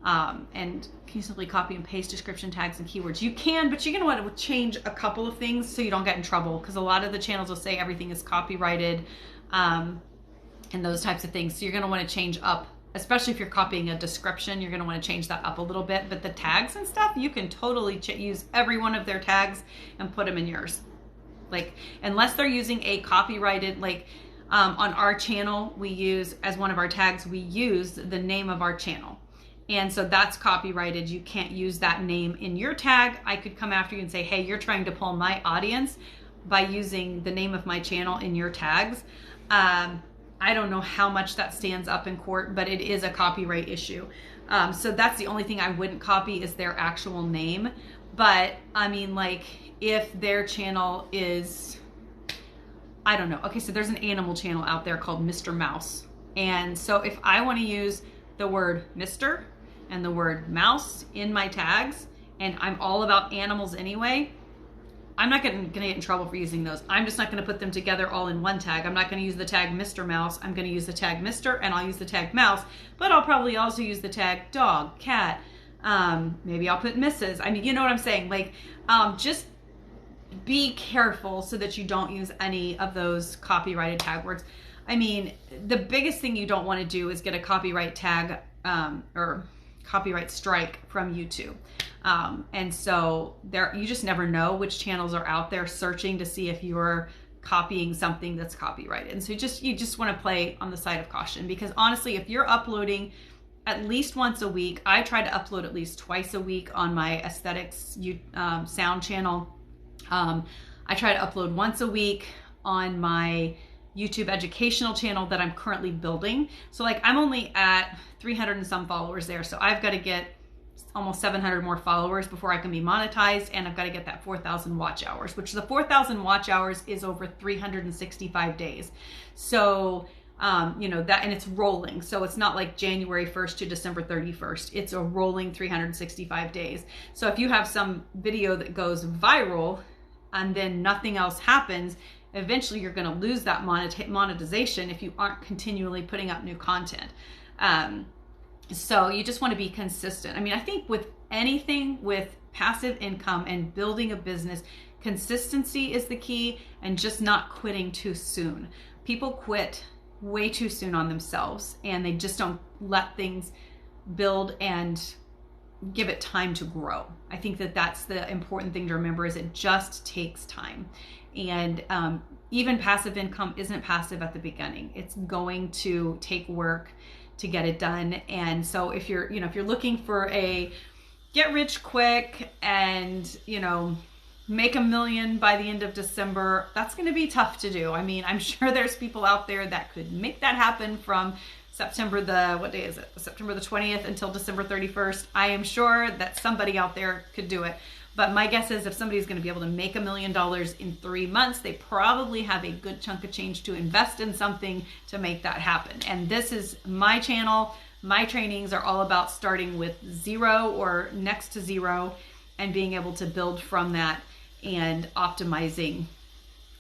And can you simply copy and paste description tags and keywords? You can, but you're going to want to change a couple of things so you don't get in trouble, because a lot of the channels will say everything is copyrighted and those types of things. So you're going to want to change up, especially if you're copying a description, you're going to want to change that up a little bit. But the tags and stuff, you can totally use every one of their tags and put them in yours. Like, unless they're using a copyrighted, like on our channel, we use, as one of our tags, we use the name of our channel. And so that's copyrighted. You can't use that name in your tag. I could come after you and say, hey, you're trying to pull my audience by using the name of my channel in your tags. I don't know how much that stands up in court, but it is a copyright issue. So that's the only thing I wouldn't copy is their actual name. But I mean, like, if their channel is, I don't know. Okay, so there's an animal channel out there called Mr. Mouse. And so if I want to use the word Mr. and the word mouse in my tags, and I'm all about animals anyway, I'm not going to get in trouble for using those. I'm just not going to put them together all in one tag. I'm not going to use the tag Mr. Mouse. I'm going to use the tag Mr. and I'll use the tag mouse, but I'll probably also use the tag dog, cat. Maybe I'll put Mrs. I mean, you know what I'm saying? Like, just be careful so that you don't use any of those copyrighted tag words. I mean, the biggest thing you don't want to do is get a copyright tag or copyright strike from YouTube. And so there, you just never know which channels are out there searching to see if you're copying something that's copyrighted. And so you just want to play on the side of caution, because honestly, if you're uploading at least once a week, I try to upload at least twice a week on my aesthetics sound channel. I try to upload once a week on my YouTube educational channel that I'm currently building. So like, I'm only at 300 and some followers there. So I've got to get almost 700 more followers before I can be monetized. And I've got to get that 4,000 watch hours, which the 4,000 watch hours is over 365 days. So, you know, that, and it's rolling. So it's not like January 1st to December 31st. It's a rolling 365 days. So if you have some video that goes viral and then nothing else happens, eventually you're going to lose that monetization if you aren't continually putting up new content. So you just want to be consistent. I mean, I think with anything with passive income and building a business, consistency is the key, and just not quitting too soon. People quit way too soon on themselves, and they just don't let things build and give it time to grow. I think that that's the important thing to remember, is it just takes time. And even passive income isn't passive at the beginning. It's going to take work to get it done. And so if you're, if you're looking for a get rich quick and, make $1 million by the end of December, that's going to be tough to do. I mean, I'm sure there's people out there that could make that happen from September what day is it? September the 20th until December 31st. I am sure that somebody out there could do it. But my guess is if somebody's going to be able to make $1 million in 3 months, they probably have a good chunk of change to invest in something to make that happen. And this is my channel. My trainings are all about starting with zero or next to zero and being able to build from that and optimizing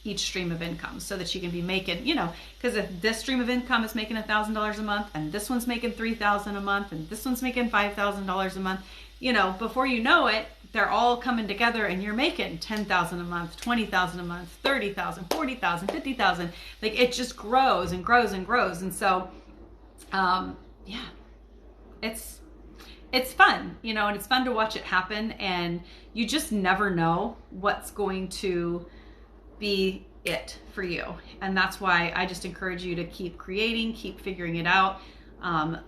each stream of income so that you can be making, because if this stream of income is making $1,000 a month and this one's making $3,000 a month and this one's making $5,000 a month, before you know it, they're all coming together and you're making $10,000 a month, $20,000 a month, $30,000, $40,000, $50,000. Like, it just grows and grows and grows. And so, yeah, it's fun, and it's fun to watch it happen, and you just never know what's going to be it for you. And that's why I just encourage you to keep creating, keep figuring it out.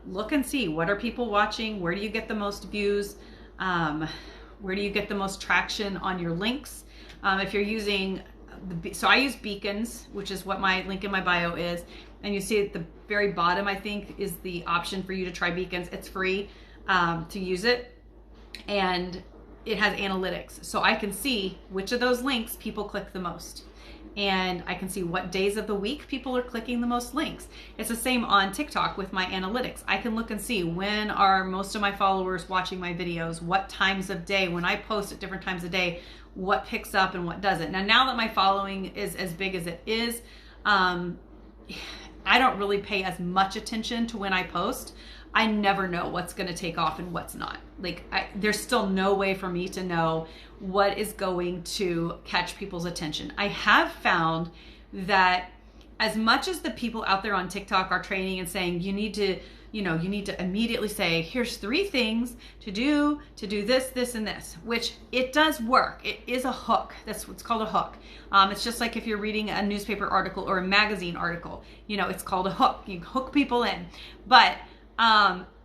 Look and see, what are people watching? Where do you get the most views? Where do you get the most traction on your links? If you're using, so I use beacons, which is what my link in my bio is. And you see at the very bottom, I think, is the option for you to try beacons. It's free to use it. And it has analytics. So I can see which of those links people click the most. And I can see what days of the week people are clicking the most links. It's the same on TikTok with my analytics. I can look and see when are most of my followers watching my videos, what times of day, when I post at different times of day, what picks up and what doesn't. Now that my following is as big as it is, I don't really pay as much attention to when I post. I never know what's going to take off and what's not. Like, there's still no way for me to know what is going to catch people's attention. I have found that as much as the people out there on TikTok are training and saying you need to immediately say, here's 3 things to do this, this, and this, which it does work. It is a hook. That's what's called a hook. It's just like if you're reading a newspaper article or a magazine article, it's called a hook. You hook people in. But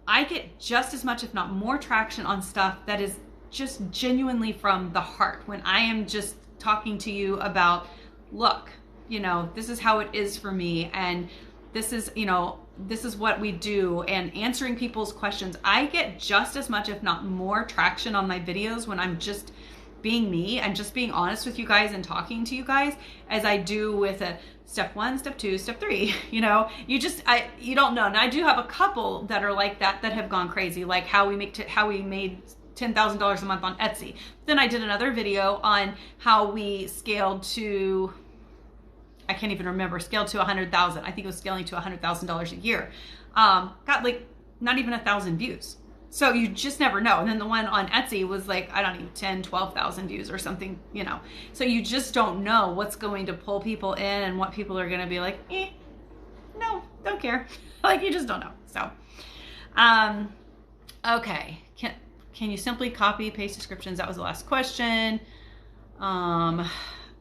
I get just as much, if not more, traction on stuff that is just genuinely from the heart. When I am just talking to you about, look, you know, this is how it is for me, and this is, you know, this is what we do, and answering people's questions. I get just as much, if not more, traction on my videos when I'm just being me and just being honest with you guys and talking to you guys as I do with a step 1, step 2, step 3. You know, you don't know. And I do have a couple that are like that have gone crazy, like how we made $10,000 a month on Etsy. Then I did another video on how we scaled to, I can't even remember, scaled to 100,000. I think it was scaling to $100,000 a year. Got like not even 1,000 views. So you just never know. And then the one on Etsy was like, I don't know, 10, 12,000 views or something, you know. So you just don't know what's going to pull people in and what people are going to be like, no, don't care. Like, you just don't know. So, okay. Can you simply copy, paste descriptions? That was the last question.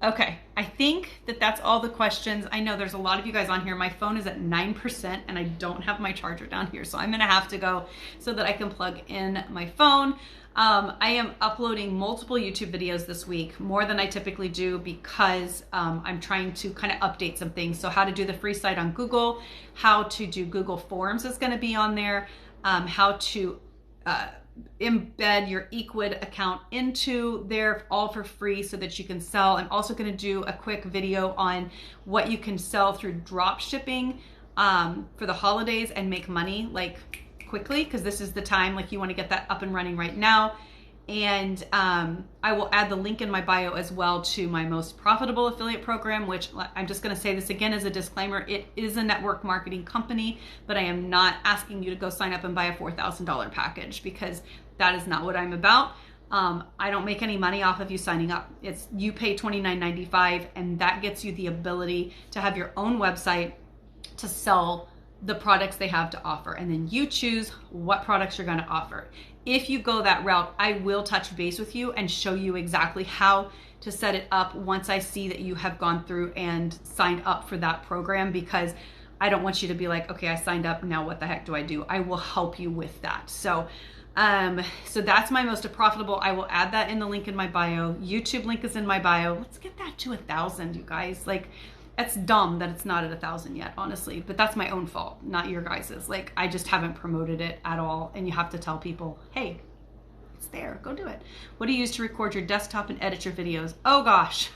Okay, I think that's all the questions. I know there's a lot of you guys on here. My phone is at 9% and I don't have my charger down here, so I'm gonna have to go so that I can plug in my phone. I am uploading multiple YouTube videos this week, more than I typically do, because I'm trying to kind of update some things. So how to do the free site on Google, how to do Google Forms is gonna be on there, how to embed your Equid account into there, all for free, so that you can sell. I'm also going to do a quick video on what you can sell through drop shipping for the holidays and make money like quickly, because this is the time, like, you want to get that up and running right now. And I will add the link in my bio as well to my most profitable affiliate program, which I'm just going to say this again as a disclaimer. It is a network marketing company, but I am not asking you to go sign up and buy a $4,000 package, because that is not what I'm about. I don't make any money off of you signing up. It's, you pay $29.95, and that gets you the ability to have your own website to sell the products they have to offer, and then you choose what products you're going to offer. If you go that route, I will touch base with you and show you exactly how to set it up once I see that you have gone through and signed up for that program, because I don't want you to be like, okay, I signed up, now what the heck do I do? I will help you with that. So that's my most profitable. I will add that in the link in my bio. YouTube link is in my bio. Let's get that to 1,000, you guys. Like, it's dumb that it's not at 1,000 yet, honestly, but that's my own fault, not your guys's. Like, I just haven't promoted it at all, and you have to tell people, hey, it's there, go do it. What do you use to record your desktop and edit your videos? Oh gosh,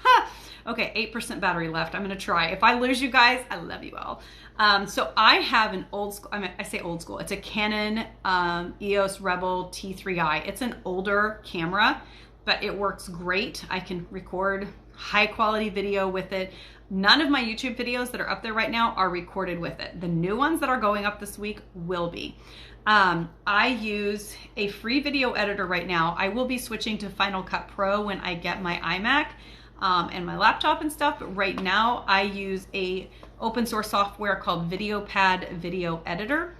okay, 8% battery left. I'm gonna try. If I lose you guys, I love you all. So I have an old school, I say old school, it's a Canon EOS Rebel T3i. It's an older camera, but it works great. I can record high quality video with it. None of my YouTube videos that are up there right now are recorded with it. The new ones that are going up this week will be. I use a free video editor right now. I will be switching to Final Cut Pro when I get my iMac and my laptop and stuff, but right now I use a open source software called VideoPad Video Editor.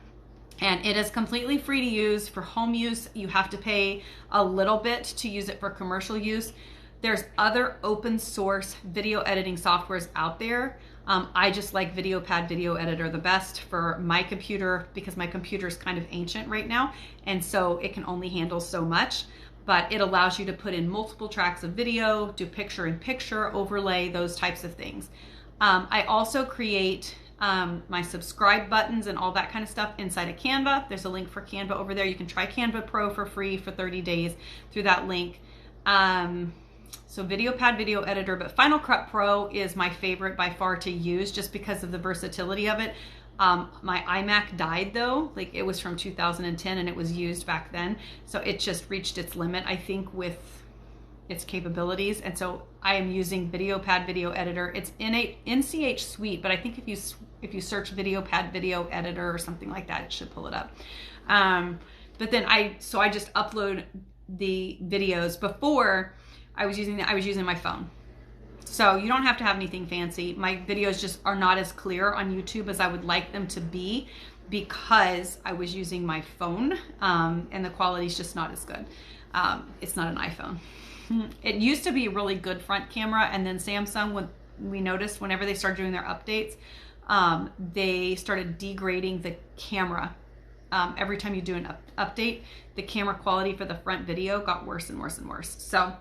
And it is completely free to use. For home use, you have to pay a little bit to use it for commercial use. There's other open source video editing softwares out there. I just like VideoPad Video Editor the best for my computer, because my computer is kind of ancient right now, and so it can only handle so much, but it allows you to put in multiple tracks of video, do picture-in-picture, overlay, those types of things. I also create my subscribe buttons and all that kind of stuff inside of Canva. There's a link for Canva over there. You can try Canva Pro for free for 30 days through that link. So VideoPad Video Editor, but Final Cut Pro is my favorite by far to use, just because of the versatility of it. My iMac died though, like, it was from 2010 and it was used back then. So it just reached its limit, I think, with its capabilities. And so I am using VideoPad Video Editor. It's in a NCH Suite, but I think if you search VideoPad Video Editor or something like that, it should pull it up. But then I just upload the videos. Before, I was using my phone. So you don't have to have anything fancy. My videos just are not as clear on YouTube as I would like them to be, because I was using my phone, and the quality is just not as good. It's not an iPhone. It used to be a really good front camera, and then Samsung, when we noticed whenever they started doing their updates, they started degrading the camera every time you do an update, the camera quality for the front video got worse and worse and worse. So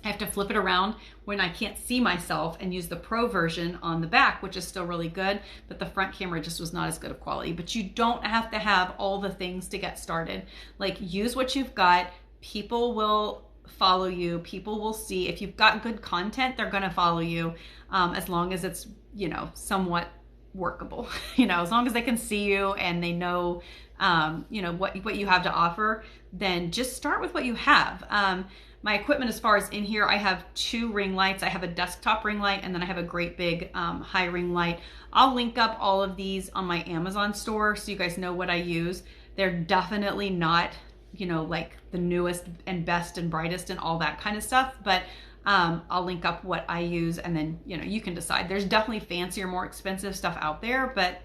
I have to flip it around when I can't see myself and use the pro version on the back, which is still really good, but the front camera just was not as good of quality. But you don't have to have all the things to get started. Like, use what you've got. People will follow you. People will see. If you've got good content, they're gonna follow you, as long as it's, you know, somewhat workable. You know, as long as they can see you and they know, you know, what you have to offer, then just start with what you have. My equipment, as far as in here, I have 2 ring lights. I have a desktop ring light, and then I have a great big high ring light. I'll link up all of these on my Amazon store so you guys know what I use. They're definitely not, you know, like the newest and best and brightest and all that kind of stuff, but I'll link up what I use, and then, you know, you can decide. There's definitely fancier, more expensive stuff out there, but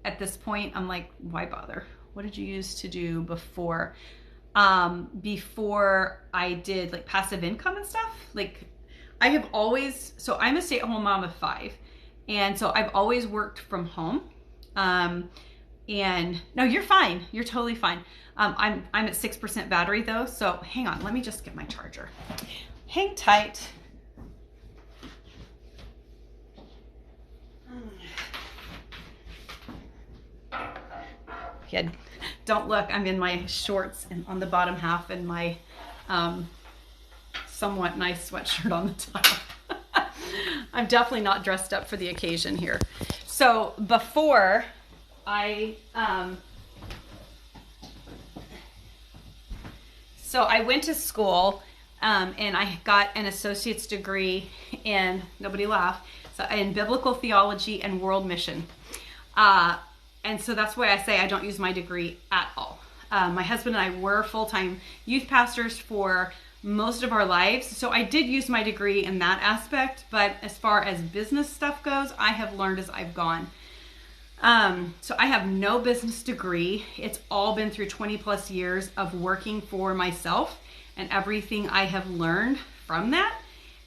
at this point, I'm like, why bother? What did you use to do before? Before I did like passive income and stuff, like I have always, so I'm a stay-at-home mom of 5. And so I've always worked from home. And no, you're fine. You're totally fine. I'm at 6% battery though. So hang on, let me just get my charger. Hang tight. Yeah, don't look, I'm in my shorts and on the bottom half, and my somewhat nice sweatshirt on the top. I'm definitely not dressed up for the occasion here. So before I went to school, and I got an associate's degree in, nobody laugh, so in biblical theology and world mission. And so that's why I say I don't use my degree at all. My husband and I were full-time youth pastors for most of our lives. So I did use my degree in that aspect, but as far as business stuff goes, I have learned as I've gone. So I have no business degree. It's all been through 20 plus years of working for myself and everything I have learned from that.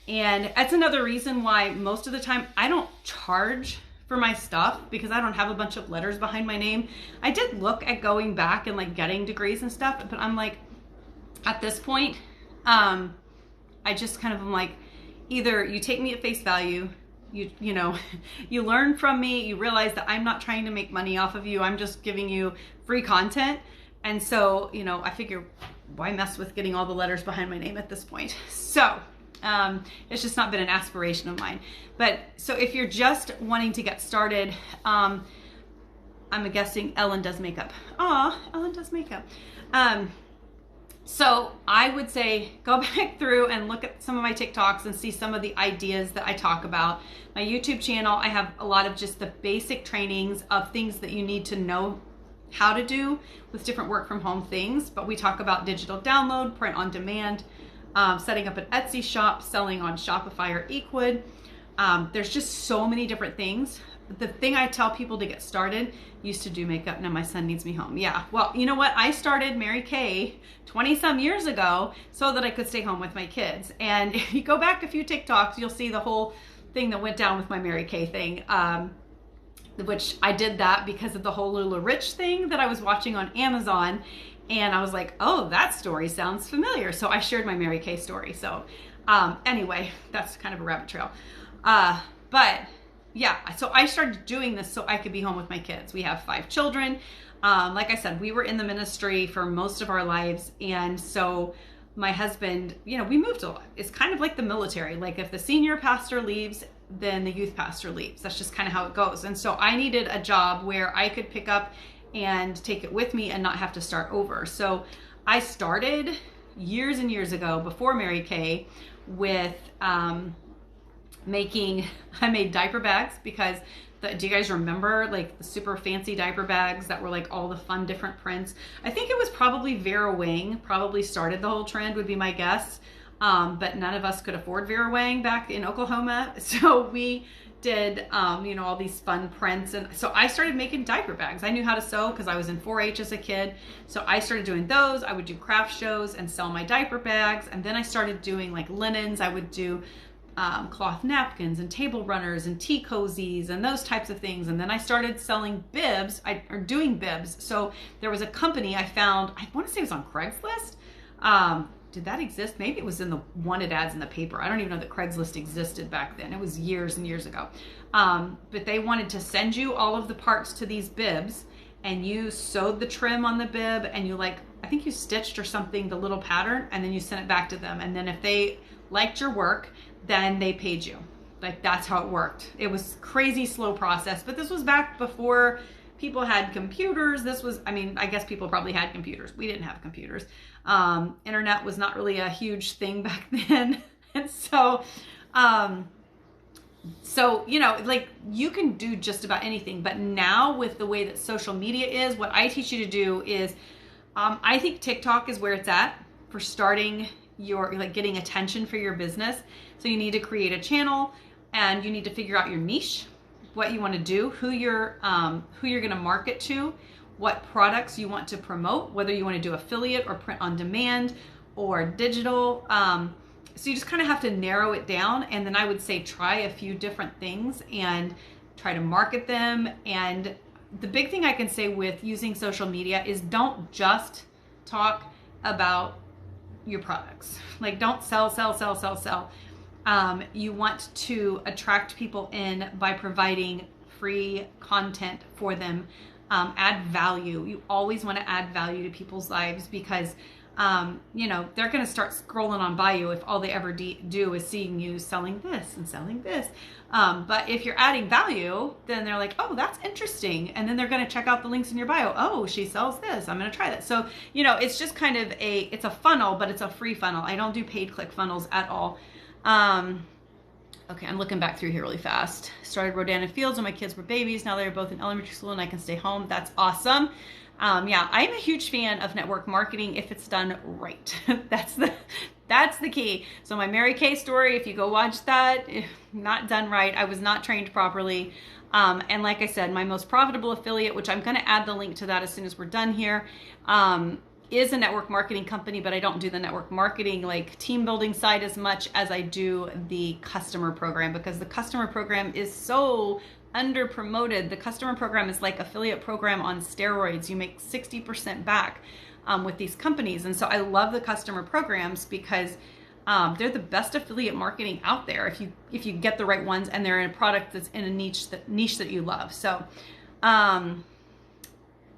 And that's another reason why most of the time I don't charge for my stuff, because I don't have a bunch of letters behind my name. I did look at going back and like getting degrees and stuff, but I'm like, at this point, I just kind of am like, either you take me at face value, you know, you learn from me, you realize that I'm not trying to make money off of you, I'm just giving you free content. And so, you know, I figure, why mess with getting all the letters behind my name at this point? So it's just not been an aspiration of mine. But so if you're just wanting to get started, I'm guessing Ellen does makeup. Aw, Ellen does makeup. So I would say go back through and look at some of my TikToks and see some of the ideas that I talk about. My YouTube channel, I have a lot of just the basic trainings of things that you need to know how to do with different work from home things. But we talk about digital download, print on demand, setting up an Etsy shop, selling on Shopify or Equid. There's just so many different things. The thing I tell people to get started, used to do makeup, now my son needs me home. Yeah, well, you know what? I started Mary Kay 20 some years ago so that I could stay home with my kids. And if you go back a few TikToks, you'll see the whole thing that went down with my Mary Kay thing, which I did that because of the whole Lula Rich thing that I was watching on Amazon. And I was like, oh, that story sounds familiar. So I shared my Mary Kay story. So anyway, that's kind of a rabbit trail. But yeah, so I started doing this so I could be home with my kids. We have 5 children. Like I said, we were in the ministry for most of our lives. And so my husband, you know, we moved a lot. It's kind of like the military. Like if the senior pastor leaves, then the youth pastor leaves. That's just kind of how it goes. And so I needed a job where I could pick up and take it with me and not have to start over. So I started years and years ago before Mary Kay with I made diaper bags, because do you guys remember like the super fancy diaper bags that were like all the fun different prints? I think it was probably Vera Wang probably started the whole trend, would be my guess. But none of us could afford Vera Wang back in Oklahoma. So we did, you know, all these fun prints. And so I started making diaper bags. I knew how to sew because I was in 4-H as a kid. So I started doing those. I would do craft shows and sell my diaper bags. And then I started doing like linens. I would do cloth napkins and table runners and tea cozies and those types of things. And then I started selling bibs, or doing bibs. So there was a company I found, I want to say it was on Craigslist. Did that exist? Maybe it was in the wanted ads in the paper. I don't even know that Craigslist existed back then. It was years and years ago. But they wanted to send you all of the parts to these bibs, and you sewed the trim on the bib, and you I think you stitched or something, the little pattern, and then you sent it back to them. And then if they liked your work, then they paid you. That's how it worked. It was crazy slow process, but this was back before people had computers. This was, I guess people probably had computers. We didn't have computers. Internet was not really a huge thing back then. And so, you can do just about anything. But now with the way that social media is, what I teach you to do is, I think TikTok is where it's at for starting your, getting attention for your business. So you need to create a channel, and you need to figure out your niche, what you want to do, who you're going to market to, what products you want to promote, whether you want to do affiliate or print on demand or digital. So you just kind of have to narrow it down. And then I would say try a few different things and try to market them. And the big thing I can say with using social media is don't just talk about your products. Don't sell. You want to attract people in by providing free content for them. Add value. You always want to add value to people's lives, because they're going to start scrolling on by you if all they ever do is seeing you selling this and selling this. But if you're adding value, then they're like, oh, that's interesting. And then they're going to check out the links in your bio. Oh, she sells this. I'm going to try that. So, it's just kind of it's a funnel, but it's a free funnel. I don't do paid click funnels at all. Okay, I'm looking back through here really fast. Started Rodan Fields when my kids were babies. Now they're both in elementary school and I can stay home. That's awesome. Yeah, I'm a huge fan of network marketing if it's done right. That's the key. So my Mary Kay story, if you go watch that, not done right. I was not trained properly. And like I said, my most profitable affiliate, which I'm going to add the link to that as soon as we're done here, is a network marketing company, but I don't do the network marketing team building side as much as I do the customer program, because the customer program is so under promoted. The customer program is like affiliate program on steroids. You make 60% back with these companies. And so I love the customer programs because they're the best affiliate marketing out there if you get the right ones and they're in a product that's in a niche that you love. So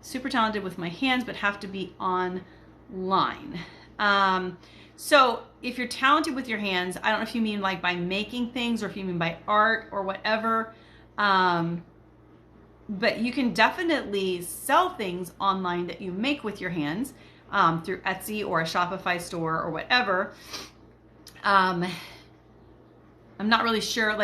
super talented with my hands, but have to be online. So if you're talented with your hands, I don't know if you mean by making things or if you mean by art or whatever, but you can definitely sell things online that you make with your hands through Etsy or a Shopify store or whatever. I'm not really sure,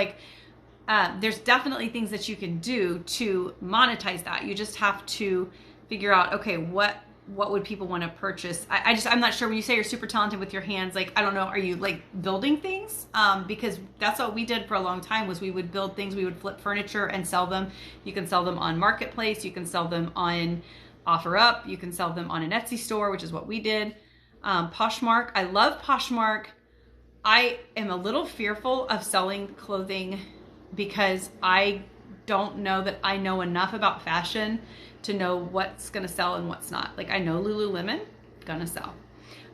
there's definitely things that you can do to monetize that. You just have to figure out, okay, what would people want to purchase? I'm not sure. When you say you're super talented with your hands, I don't know, are you building things? Because that's what we did for a long time, was we would build things. We would flip furniture and sell them. You can sell them on Marketplace. You can sell them on OfferUp. You can sell them on an Etsy store, which is what we did. Poshmark. I love Poshmark. I am a little fearful of selling clothing because I don't know that I know enough about fashion to know what's going to sell and what's not. I know Lululemon, gonna sell.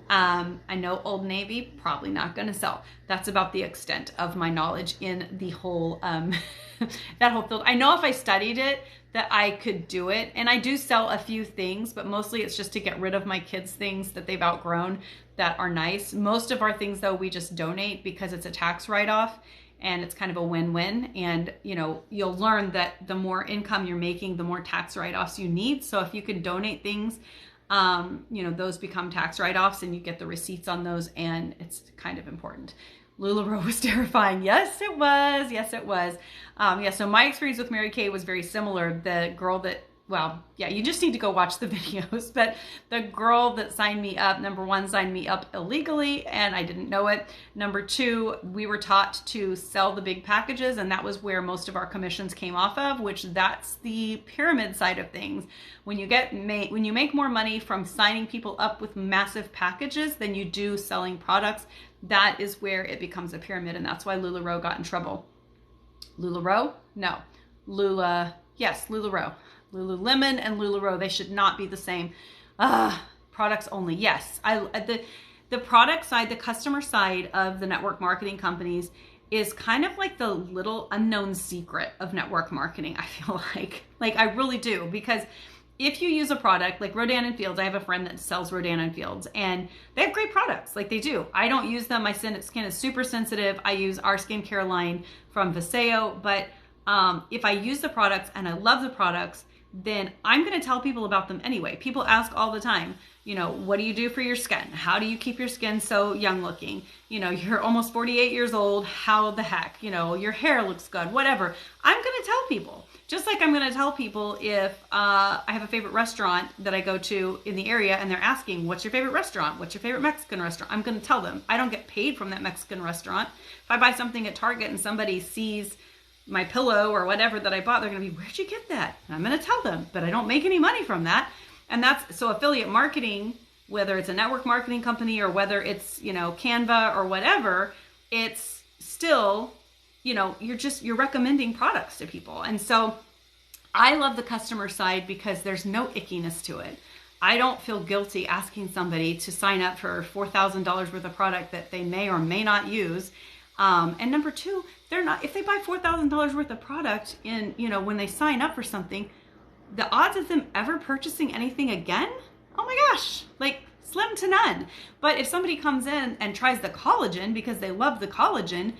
I know Old Navy, probably not gonna sell. That's about the extent of my knowledge in the whole, that whole field. I know if I studied it that I could do it. And I do sell a few things, but mostly it's just to get rid of my kids' things that they've outgrown that are nice. Most of our things though, we just donate because it's a tax write-off. And it's kind of a win-win. And, you'll learn that the more income you're making, the more tax write-offs you need. So if you can donate things, those become tax write-offs and you get the receipts on those, and it's kind of important. LuLaRoe was terrifying. Yes, it was. Yes, it was. So my experience with Mary Kay was very similar. The girl that, you just need to go watch the videos. But the girl that signed me up, number one, signed me up illegally and I didn't know it. Number two, we were taught to sell the big packages, and that was where most of our commissions came off of, which that's the pyramid side of things. When you make more money from signing people up with massive packages than you do selling products, that is where it becomes a pyramid. And that's why LuLaRoe got in trouble. LuLaRoe? No. Yes, LuLaRoe. Lululemon and LuLaRoe, they should not be the same. Products only. Yes. The product side, the customer side of the network marketing companies is kind of like the little unknown secret of network marketing, I feel like. Like, I really do, because if you use a product like Rodan and Fields, I have a friend that sells Rodan and Fields, and they have great products. Like, they do. I don't use them. My skin is super sensitive. I use our skincare line from Viseo, but if I use the products and I love the products, then I'm going to tell people about them anyway. People ask all the time, you know, what do you do for your skin? How do you keep your skin so young looking? You know, you're almost 48 years old. How the heck? You know, your hair looks good, whatever. I'm going to tell people. Just like I'm going to tell people if I have a favorite restaurant that I go to in the area and they're asking, what's your favorite restaurant? What's your favorite Mexican restaurant? I'm going to tell them. I don't get paid from that Mexican restaurant. If I buy something at Target and somebody sees my pillow or whatever that I bought, they're going to be, where'd you get that? And I'm going to tell them, but I don't make any money from that. And that's, so affiliate marketing, whether it's a network marketing company or whether it's, you know, Canva or whatever, it's still, you know, you're recommending products to people. And so I love the customer side because there's no ickiness to it. I don't feel guilty asking somebody to sign up for $4,000 worth of product that they may or may not use. And number two, they're not, if they buy $4,000 worth of product in, you know, when they sign up for something, the odds of them ever purchasing anything again, oh my gosh, like slim to none. But if somebody comes in and tries the collagen because they love the collagen,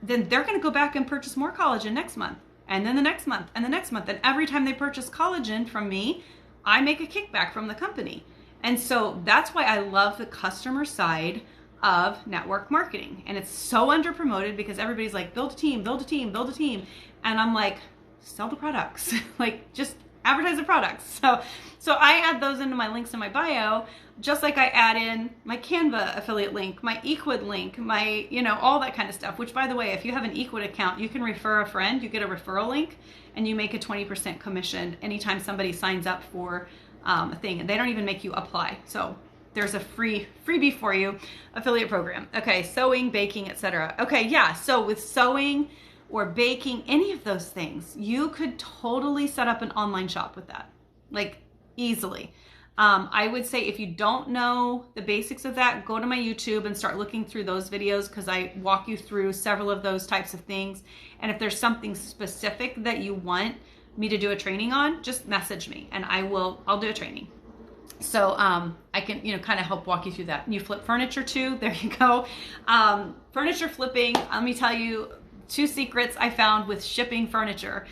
then they're going to go back and purchase more collagen next month, and then the next month, and the next month. And every time they purchase collagen from me, I make a kickback from the company. And so that's why I love the customer side of network marketing. And it's so under promoted because everybody's like, build a team, build a team, build a team. And I'm like, sell the products. Like, just advertise the products. So I add those into my links in my bio, just like I add in my Canva affiliate link, my Equid link, my, you know, all that kind of stuff. Which, by the way, if you have an Equid account, you can refer a friend, you get a referral link, and you make a 20% commission anytime somebody signs up for a thing. And they don't even make you apply. So there's a freebie for you, affiliate program. Okay, sewing, baking, etc. Okay, yeah, so with sewing or baking, any of those things, you could totally set up an online shop with that, like easily. I would say if you don't know the basics of that, go to my YouTube and start looking through those videos, because I walk you through several of those types of things. And if there's something specific that you want me to do a training on, just message me and I'll do a training. So I can, you know, kind of help walk you through that. And you flip furniture too, there you go. Furniture flipping, let me tell you 2 secrets I found with shipping furniture.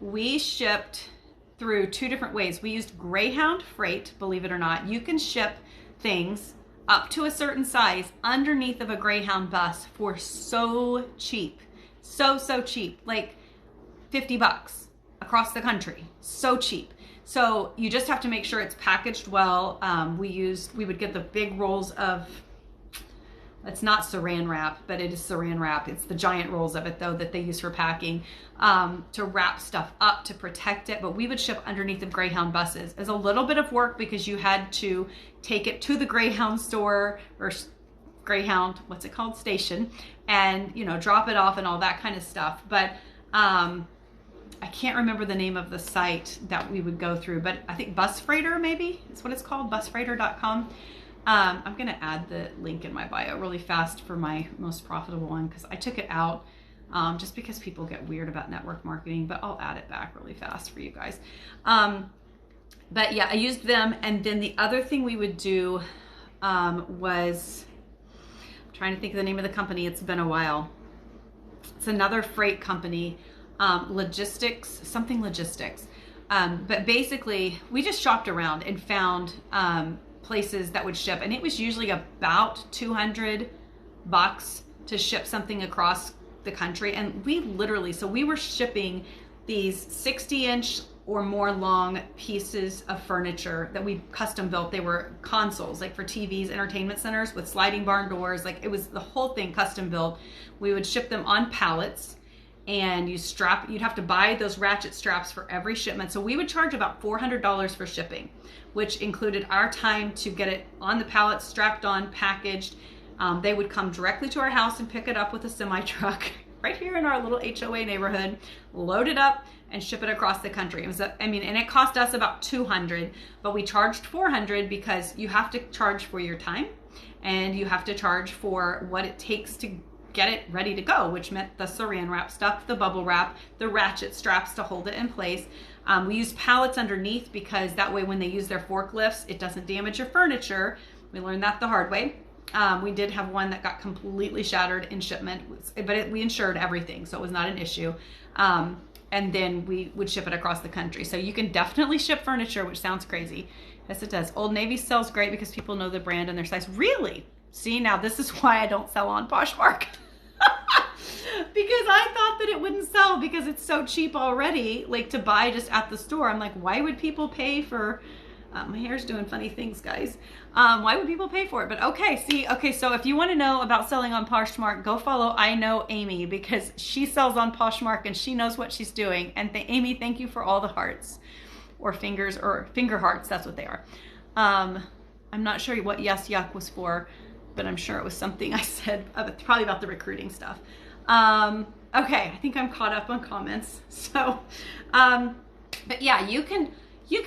We shipped through 2 different ways. We used Greyhound freight, believe it or not. You can ship things up to a certain size underneath of a Greyhound bus for so cheap. So cheap, like $50 across the country, so cheap. So you just have to make sure it's packaged well. We would get the big rolls of, it's not saran wrap, but it is saran wrap. It's the giant rolls of it though that they use for packing, to wrap stuff up to protect it. But we would ship underneath of Greyhound buses. It's a little bit of work because you had to take it to the Greyhound store or Greyhound, what's it called, station, and, you know, drop it off and all that kind of stuff. But I can't remember the name of the site that we would go through, but I think Bus Freighter, maybe it's what it's called, busfreighter.com. I'm going to add the link in my bio really fast for my most profitable one, because I took it out just because people get weird about network marketing, but I'll add it back really fast for you guys. But yeah, I used them. And then the other thing we would do was, I'm trying to think of the name of the company. It's been a while. It's another freight company. Logistics. But basically we just shopped around and found places that would ship, and it was usually about $200 to ship something across the country. And we literally, so we were shipping these 60-inch or more long pieces of furniture that we custom built. They were consoles, like for TVs, entertainment centers with sliding barn doors. Like, it was the whole thing custom built. We would ship them on pallets, and you'd have to buy those ratchet straps for every shipment. So we would charge about $400 for shipping, which included our time to get it on the pallet, strapped on, packaged, They would come directly to our house and pick it up with a semi truck right here in our little HOA neighborhood, load it up and ship it across the country. It was, and it cost us about $200, but we charged $400 because you have to charge for your time and you have to charge for what it takes to get it ready to go, which meant the saran wrap stuff, the bubble wrap, the ratchet straps to hold it in place. We used pallets underneath because that way when they use their forklifts, it doesn't damage your furniture. We learned that the hard way. We did have one that got completely shattered in shipment, but we insured everything, so it was not an issue. And then we would ship it across the country. So you can definitely ship furniture, which sounds crazy. Yes, it does. Old Navy sells great because people know the brand and their size. Really? See, now this is why I don't sell on Poshmark. Because I thought that it wouldn't sell because it's so cheap already, like to buy just at the store. I'm like, why would people pay for, my hair's doing funny things, guys. Why would people pay for it? But okay, so if you want to know about selling on Poshmark, go follow I Know Amy because she sells on Poshmark and she knows what she's doing. And Amy, thank you for all the hearts or fingers or finger hearts. That's what they are. I'm not sure what yes yuck was for, but I'm sure it was something I said, probably about the recruiting stuff. Okay, I think I'm caught up on comments. So, but yeah, you can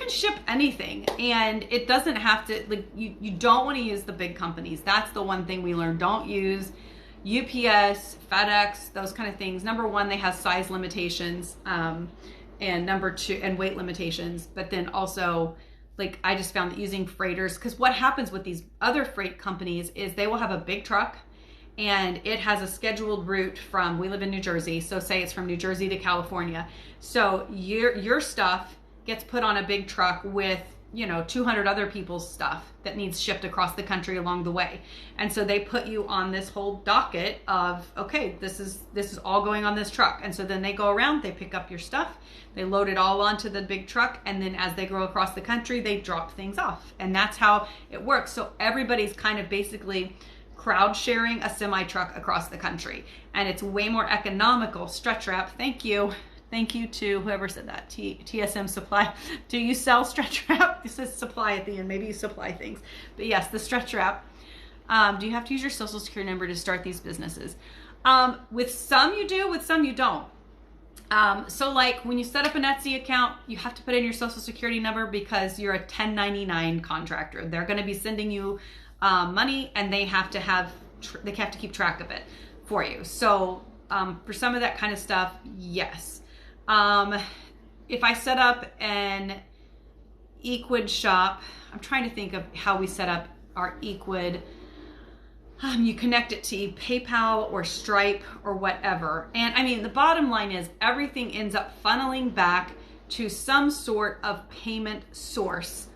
ship anything and it doesn't have to, like, you don't want to use the big companies. That's the one thing we learned. Don't use UPS, FedEx, those kind of things. Number one, they have size limitations, and number two, and weight limitations. But then also, like, I just found that using freighters, because what happens with these other freight companies is they will have a big truck and it has a scheduled route from, we live in New Jersey, so say it's from New Jersey to California. So your stuff gets put on a big truck with, 200 other people's stuff that needs shipped across the country along the way. And so they put you on this whole docket of, okay, this is all going on this truck. And so then they go around, they pick up your stuff, they load it all onto the big truck, and then as they go across the country, they drop things off. And that's how it works. So everybody's kind of basically crowd sharing a semi truck across the country. And it's way more economical. Stretch wrap, thank you. Thank you to whoever said that, TSM Supply. Do you sell stretch wrap? This says supply at the end. Maybe you supply things. But yes, the stretch wrap. Do you have to use your social security number to start these businesses? With some you do, with some you don't. So like when you set up an Etsy account, you have to put in your social security number because you're a 1099 contractor. They're going to be sending you money and they have to keep track of it for you. So for some of that kind of stuff, yes. If I set up an Equid shop, I'm trying to think of how we set up our Equid. You connect it to PayPal or Stripe or whatever. And the bottom line is everything ends up funneling back to some sort of payment source.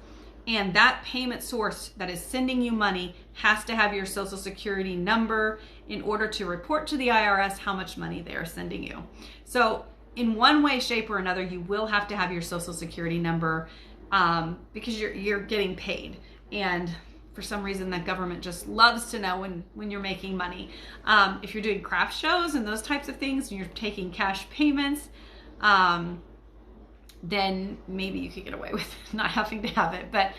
And that payment source that is sending you money has to have your social security number in order to report to the IRS how much money they are sending you. So in one way, shape, or another, you will have to have your social security number because you're getting paid. And for some reason, that government just loves to know when you're making money. If you're doing craft shows and those types of things, and you're taking cash payments, then maybe you could get away with not having to have it. But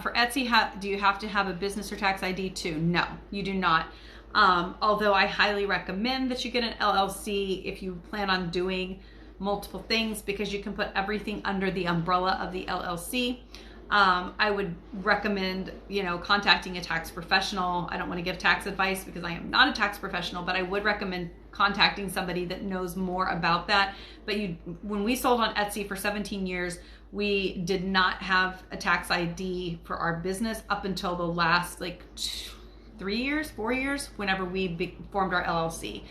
for Etsy, do you have to have a business or tax ID too? No, you do not. Although I highly recommend that you get an LLC if you plan on doing multiple things because you can put everything under the umbrella of the LLC. I would recommend, contacting a tax professional. I don't want to give tax advice because I am not a tax professional, but I would recommend contacting somebody that knows more about that. But when we sold on Etsy for 17 years, we did not have a tax ID for our business up until the last 4 years, whenever we formed our LLC.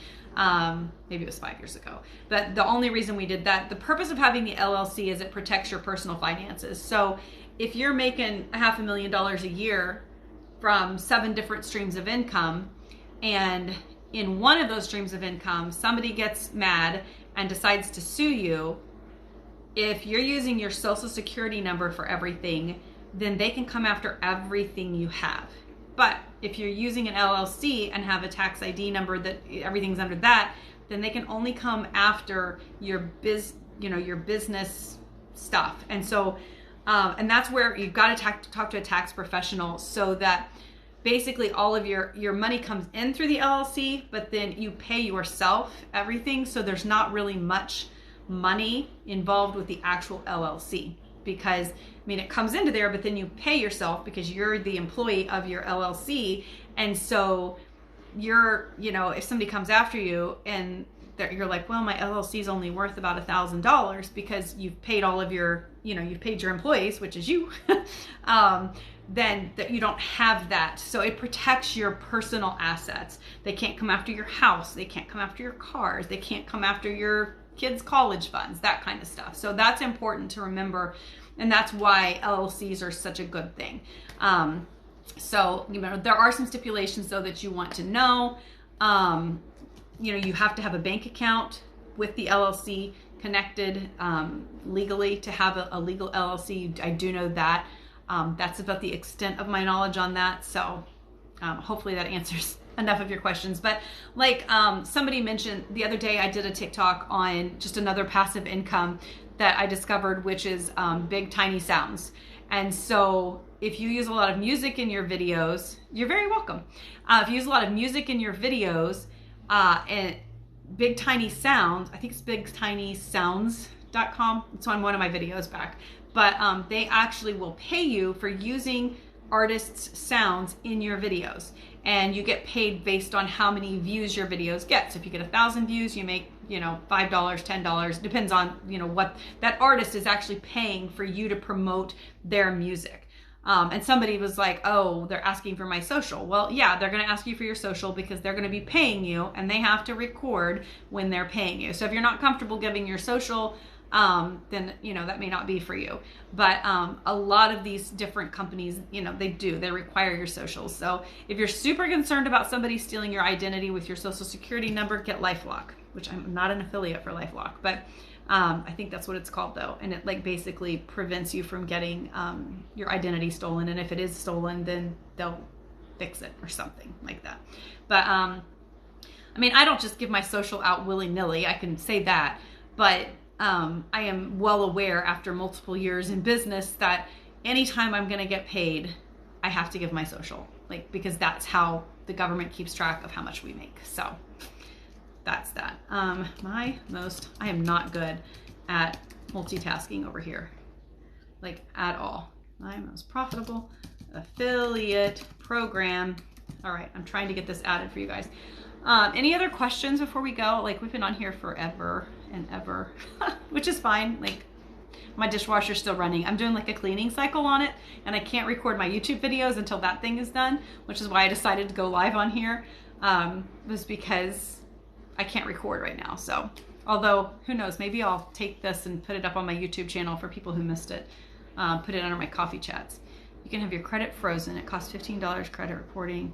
Maybe it was 5 years ago. But the only reason we did that, the purpose of having the LLC is it protects your personal finances. So if you're making $500,000 a year from 7 different streams of income, and in one of those streams of income, somebody gets mad and decides to sue you, if you're using your social security number for everything, then they can come after everything you have. But if you're using an LLC and have a tax ID number that everything's under that, then they can only come after your business stuff. And so, and that's where you've got to talk to a tax professional so that basically all of your money comes in through the LLC, but then you pay yourself everything. So there's not really much money involved with the actual LLC, because I mean, it comes into there, but then you pay yourself because you're the employee of your LLC. And so you're, you know, if somebody comes after you and you're like, well, my LLC is only worth about $1,000 because you've paid all of your, you know, you've paid your employees, which is you, then that you don't have that. So it protects your personal assets. They can't come after your house. They can't come after your cars. They can't come after your kids' college funds, that kind of stuff. So that's important to remember. And that's why LLCs are such a good thing. So, you know, there are some stipulations though that you want to know. You know, you have to have a bank account with the LLC connected legally to have a legal LLC. I do know that. That's about the extent of my knowledge on that. So hopefully that answers enough of your questions. But like somebody mentioned the other day, I did a TikTok on just another passive income that I discovered, which is big tiny sounds. And so if you use a lot of music in your videos, you're very welcome. If you use a lot of music in your videos, and big tiny sounds, I think it's bigtinysounds.com. It's on one of my videos back, but they actually will pay you for using artists' sounds in your videos, and you get paid based on how many views your videos get. So if you get 1,000 views, you make, you know, $5, $10, depends on, you know, what that artist is actually paying for you to promote their music. And somebody was like, oh, they're asking for my social. Well, yeah, they're going to ask you for your social because they're going to be paying you, and they have to record when they're paying you. So if you're not comfortable giving your social, then, you know, that may not be for you. But a lot of these different companies, you know, they require your socials. So if you're super concerned about somebody stealing your identity with your social security number, get LifeLock, which I'm not an affiliate for LifeLock, but I think that's what it's called though. And it like basically prevents you from getting your identity stolen. And if it is stolen, then they'll fix it or something like that. But I mean, I don't just give my social out willy-nilly, I can say that, but I am well aware after multiple years in business that anytime I'm going to get paid, I have to give my social, like, because that's how the government keeps track of how much we make. So that's that. I am not good at multitasking over here, like at all. My most profitable affiliate program. All right, I'm trying to get this added for you guys. Any other questions before we go? Like, we've been on here forever and ever, which is fine. Like, my dishwasher's still running. I'm doing like a cleaning cycle on it, and I can't record my YouTube videos until that thing is done, which is why I decided to go live on here, was because I can't record right now. So, although who knows, maybe I'll take this and put it up on my YouTube channel for people who missed it. Put it under my coffee chats. You can have your credit frozen. It costs $15 credit reporting.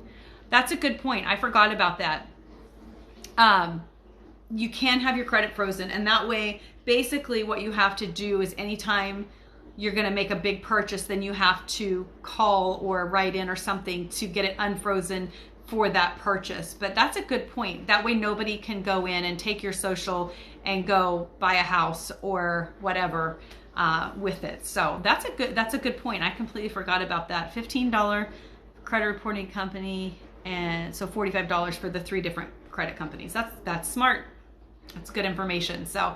That's a good point. I forgot about that. You can have your credit frozen, and that way, basically what you have to do is anytime you're going to make a big purchase, then you have to call or write in or something to get it unfrozen for that purchase. But that's a good point. That way nobody can go in and take your social and go buy a house or whatever with it. So that's a good point. I completely forgot about that. $15 credit reporting company, and so $45 for the 3 different credit companies. That's smart. That's good information. So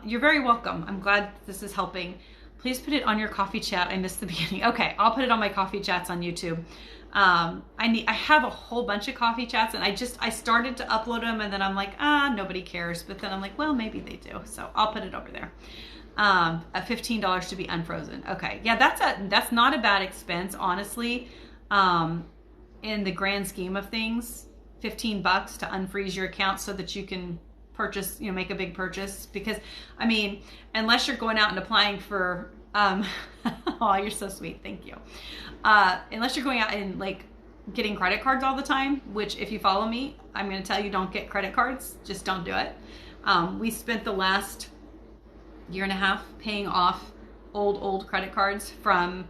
you're very welcome. I'm glad this is helping. Please put it on your coffee chat. I missed the beginning. Okay, I'll put it on my coffee chats on YouTube. I have a whole bunch of coffee chats, and I started to upload them, and then I'm like, nobody cares. But then I'm like, well, maybe they do. So I'll put it over there. At $15 to be unfrozen. Okay, yeah, that's not a bad expense, honestly. In the grand scheme of things, $15 to unfreeze your account so that you can purchase, make a big purchase. Because I mean, unless you're going out and applying for, oh, you're so sweet, thank you. Unless you're going out and like getting credit cards all the time, which if you follow me, I'm going to tell you, don't get credit cards. Just don't do it. We spent the last year and a half paying off old credit cards from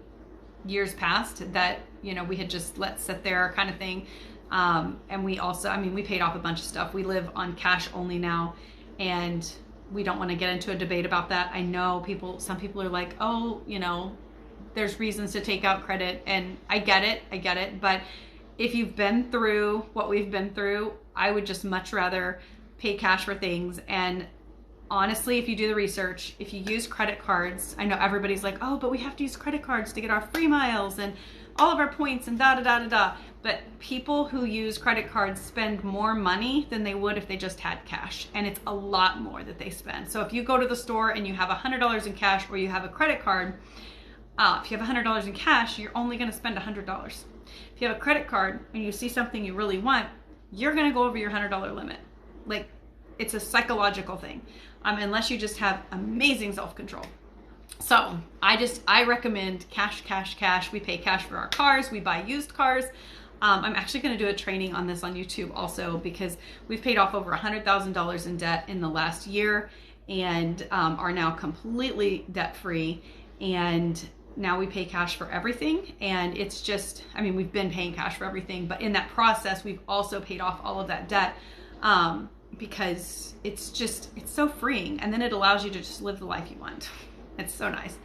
years past that, we had just let sit there kind of thing. And we also, we paid off a bunch of stuff. We live on cash only now, and we don't want to get into a debate about that. I know some people are like, oh, there's reasons to take out credit, and I get it, but if you've been through what we've been through, I would just much rather pay cash for things. And honestly, if you do the research, if you use credit cards, I know everybody's like, oh, but we have to use credit cards to get our free miles and all of our points and da da da da da. But people who use credit cards spend more money than they would if they just had cash. And it's a lot more that they spend. So if you go to the store and you have $100 in cash, or you have a credit card, if you have $100 in cash, you're only going to spend $100. If you have a credit card and you see something you really want, you're going to go over your $100 limit. Like, it's a psychological thing, unless you just have amazing self-control. So I recommend cash, cash, cash. We pay cash for our cars. We buy used cars. I'm actually going to do a training on this on YouTube also, because we've paid off over $100,000 in debt in the last year, and are now completely debt-free. And now we pay cash for everything. And it's just, I mean, we've been paying cash for everything, but in that process, we've also paid off all of that debt, because it's so freeing. And then it allows you to just live the life you want. It's so nice.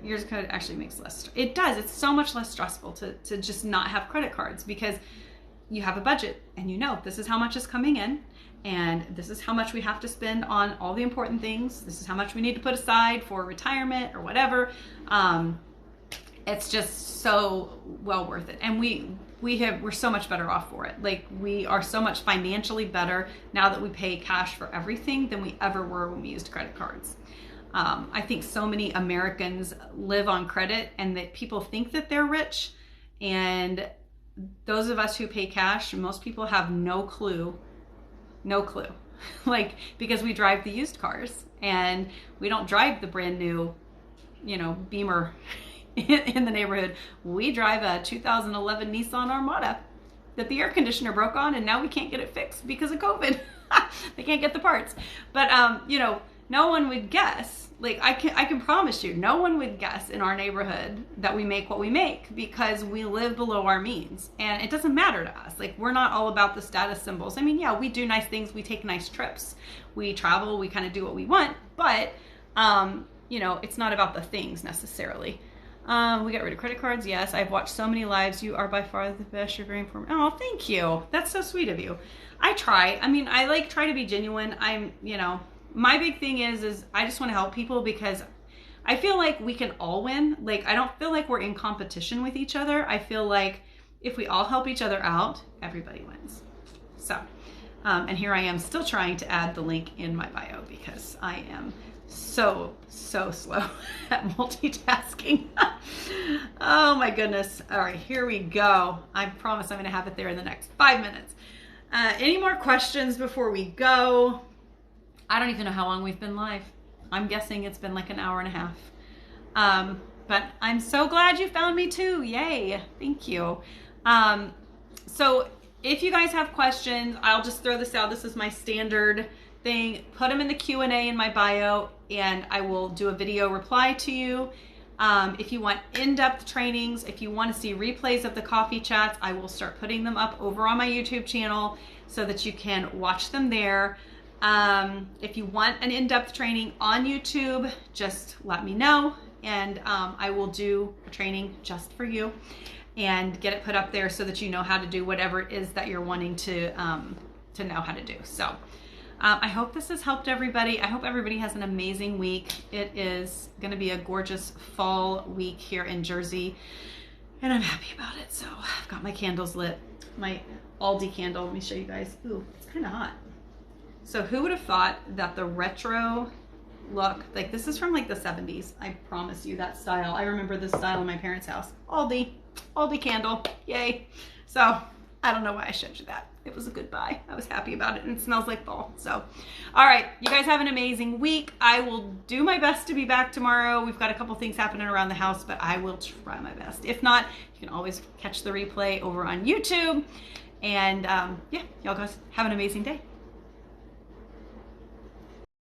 Yours code actually makes less. It does. It's so much less stressful to just not have credit cards, because you have a budget and you know this is how much is coming in, and this is how much we have to spend on all the important things. This is how much we need to put aside for retirement or whatever. It's just so well worth it. And we're so much better off for it. Like, we are so much financially better now that we pay cash for everything than we ever were when we used credit cards. I think so many Americans live on credit, and that people think that they're rich. And those of us who pay cash, most people have no clue, like, because we drive the used cars and we don't drive the brand new, Beamer in the neighborhood. We drive a 2011 Nissan Armada that the air conditioner broke on, and now we can't get it fixed because of COVID. They can't get the parts. But, no one would guess, like, I can promise you, no one would guess in our neighborhood that we make what we make, because we live below our means. And it doesn't matter to us. Like, we're not all about the status symbols. I mean, yeah, we do nice things. We take nice trips. We travel. We kind of do what we want. But, it's not about the things necessarily. We got rid of credit cards. Yes, I've watched so many lives. You are by far the best. You're very informative. Oh, thank you. That's so sweet of you. I try. I mean, I try to be genuine. My big thing is I just want to help people, because I feel like we can all win. Like, I don't feel like we're in competition with each other. I feel like if we all help each other out, everybody wins. So, and here I am still trying to add the link in my bio, because I am so slow at multitasking. Oh my goodness. All right, here we go. I promise I'm going to have it there in the next 5 minutes. Any more questions before we go? I don't even know how long we've been live. I'm guessing it's been like an hour and a half. But I'm so glad you found me too. Yay. Thank you. So if you guys have questions, I'll just throw this out. This is my standard thing. Put them in the Q&A in my bio, and I will do a video reply to you. If you want in-depth trainings, if you want to see replays of the coffee chats, I will start putting them up over on my YouTube channel so that you can watch them there. If you want an in-depth training on YouTube, just let me know, and I will do a training just for you and get it put up there so that you know how to do whatever it is that you're wanting to know how to do. So I hope this has helped everybody. I hope everybody has an amazing week. It is going to be a gorgeous fall week here in Jersey, and I'm happy about it. So I've got my candles lit, my Aldi candle. Let me show you guys. Ooh, it's kind of hot. So who would have thought that the retro look, like, this is from like the 70s. I promise you, that style. I remember this style in my parents' house. Aldi candle, yay. So I don't know why I showed you that. It was a good buy. I was happy about it, and it smells like fall. So, all right, you guys have an amazing week. I will do my best to be back tomorrow. We've got a couple things happening around the house, but I will try my best. If not, you can always catch the replay over on YouTube. And yeah, y'all guys have an amazing day.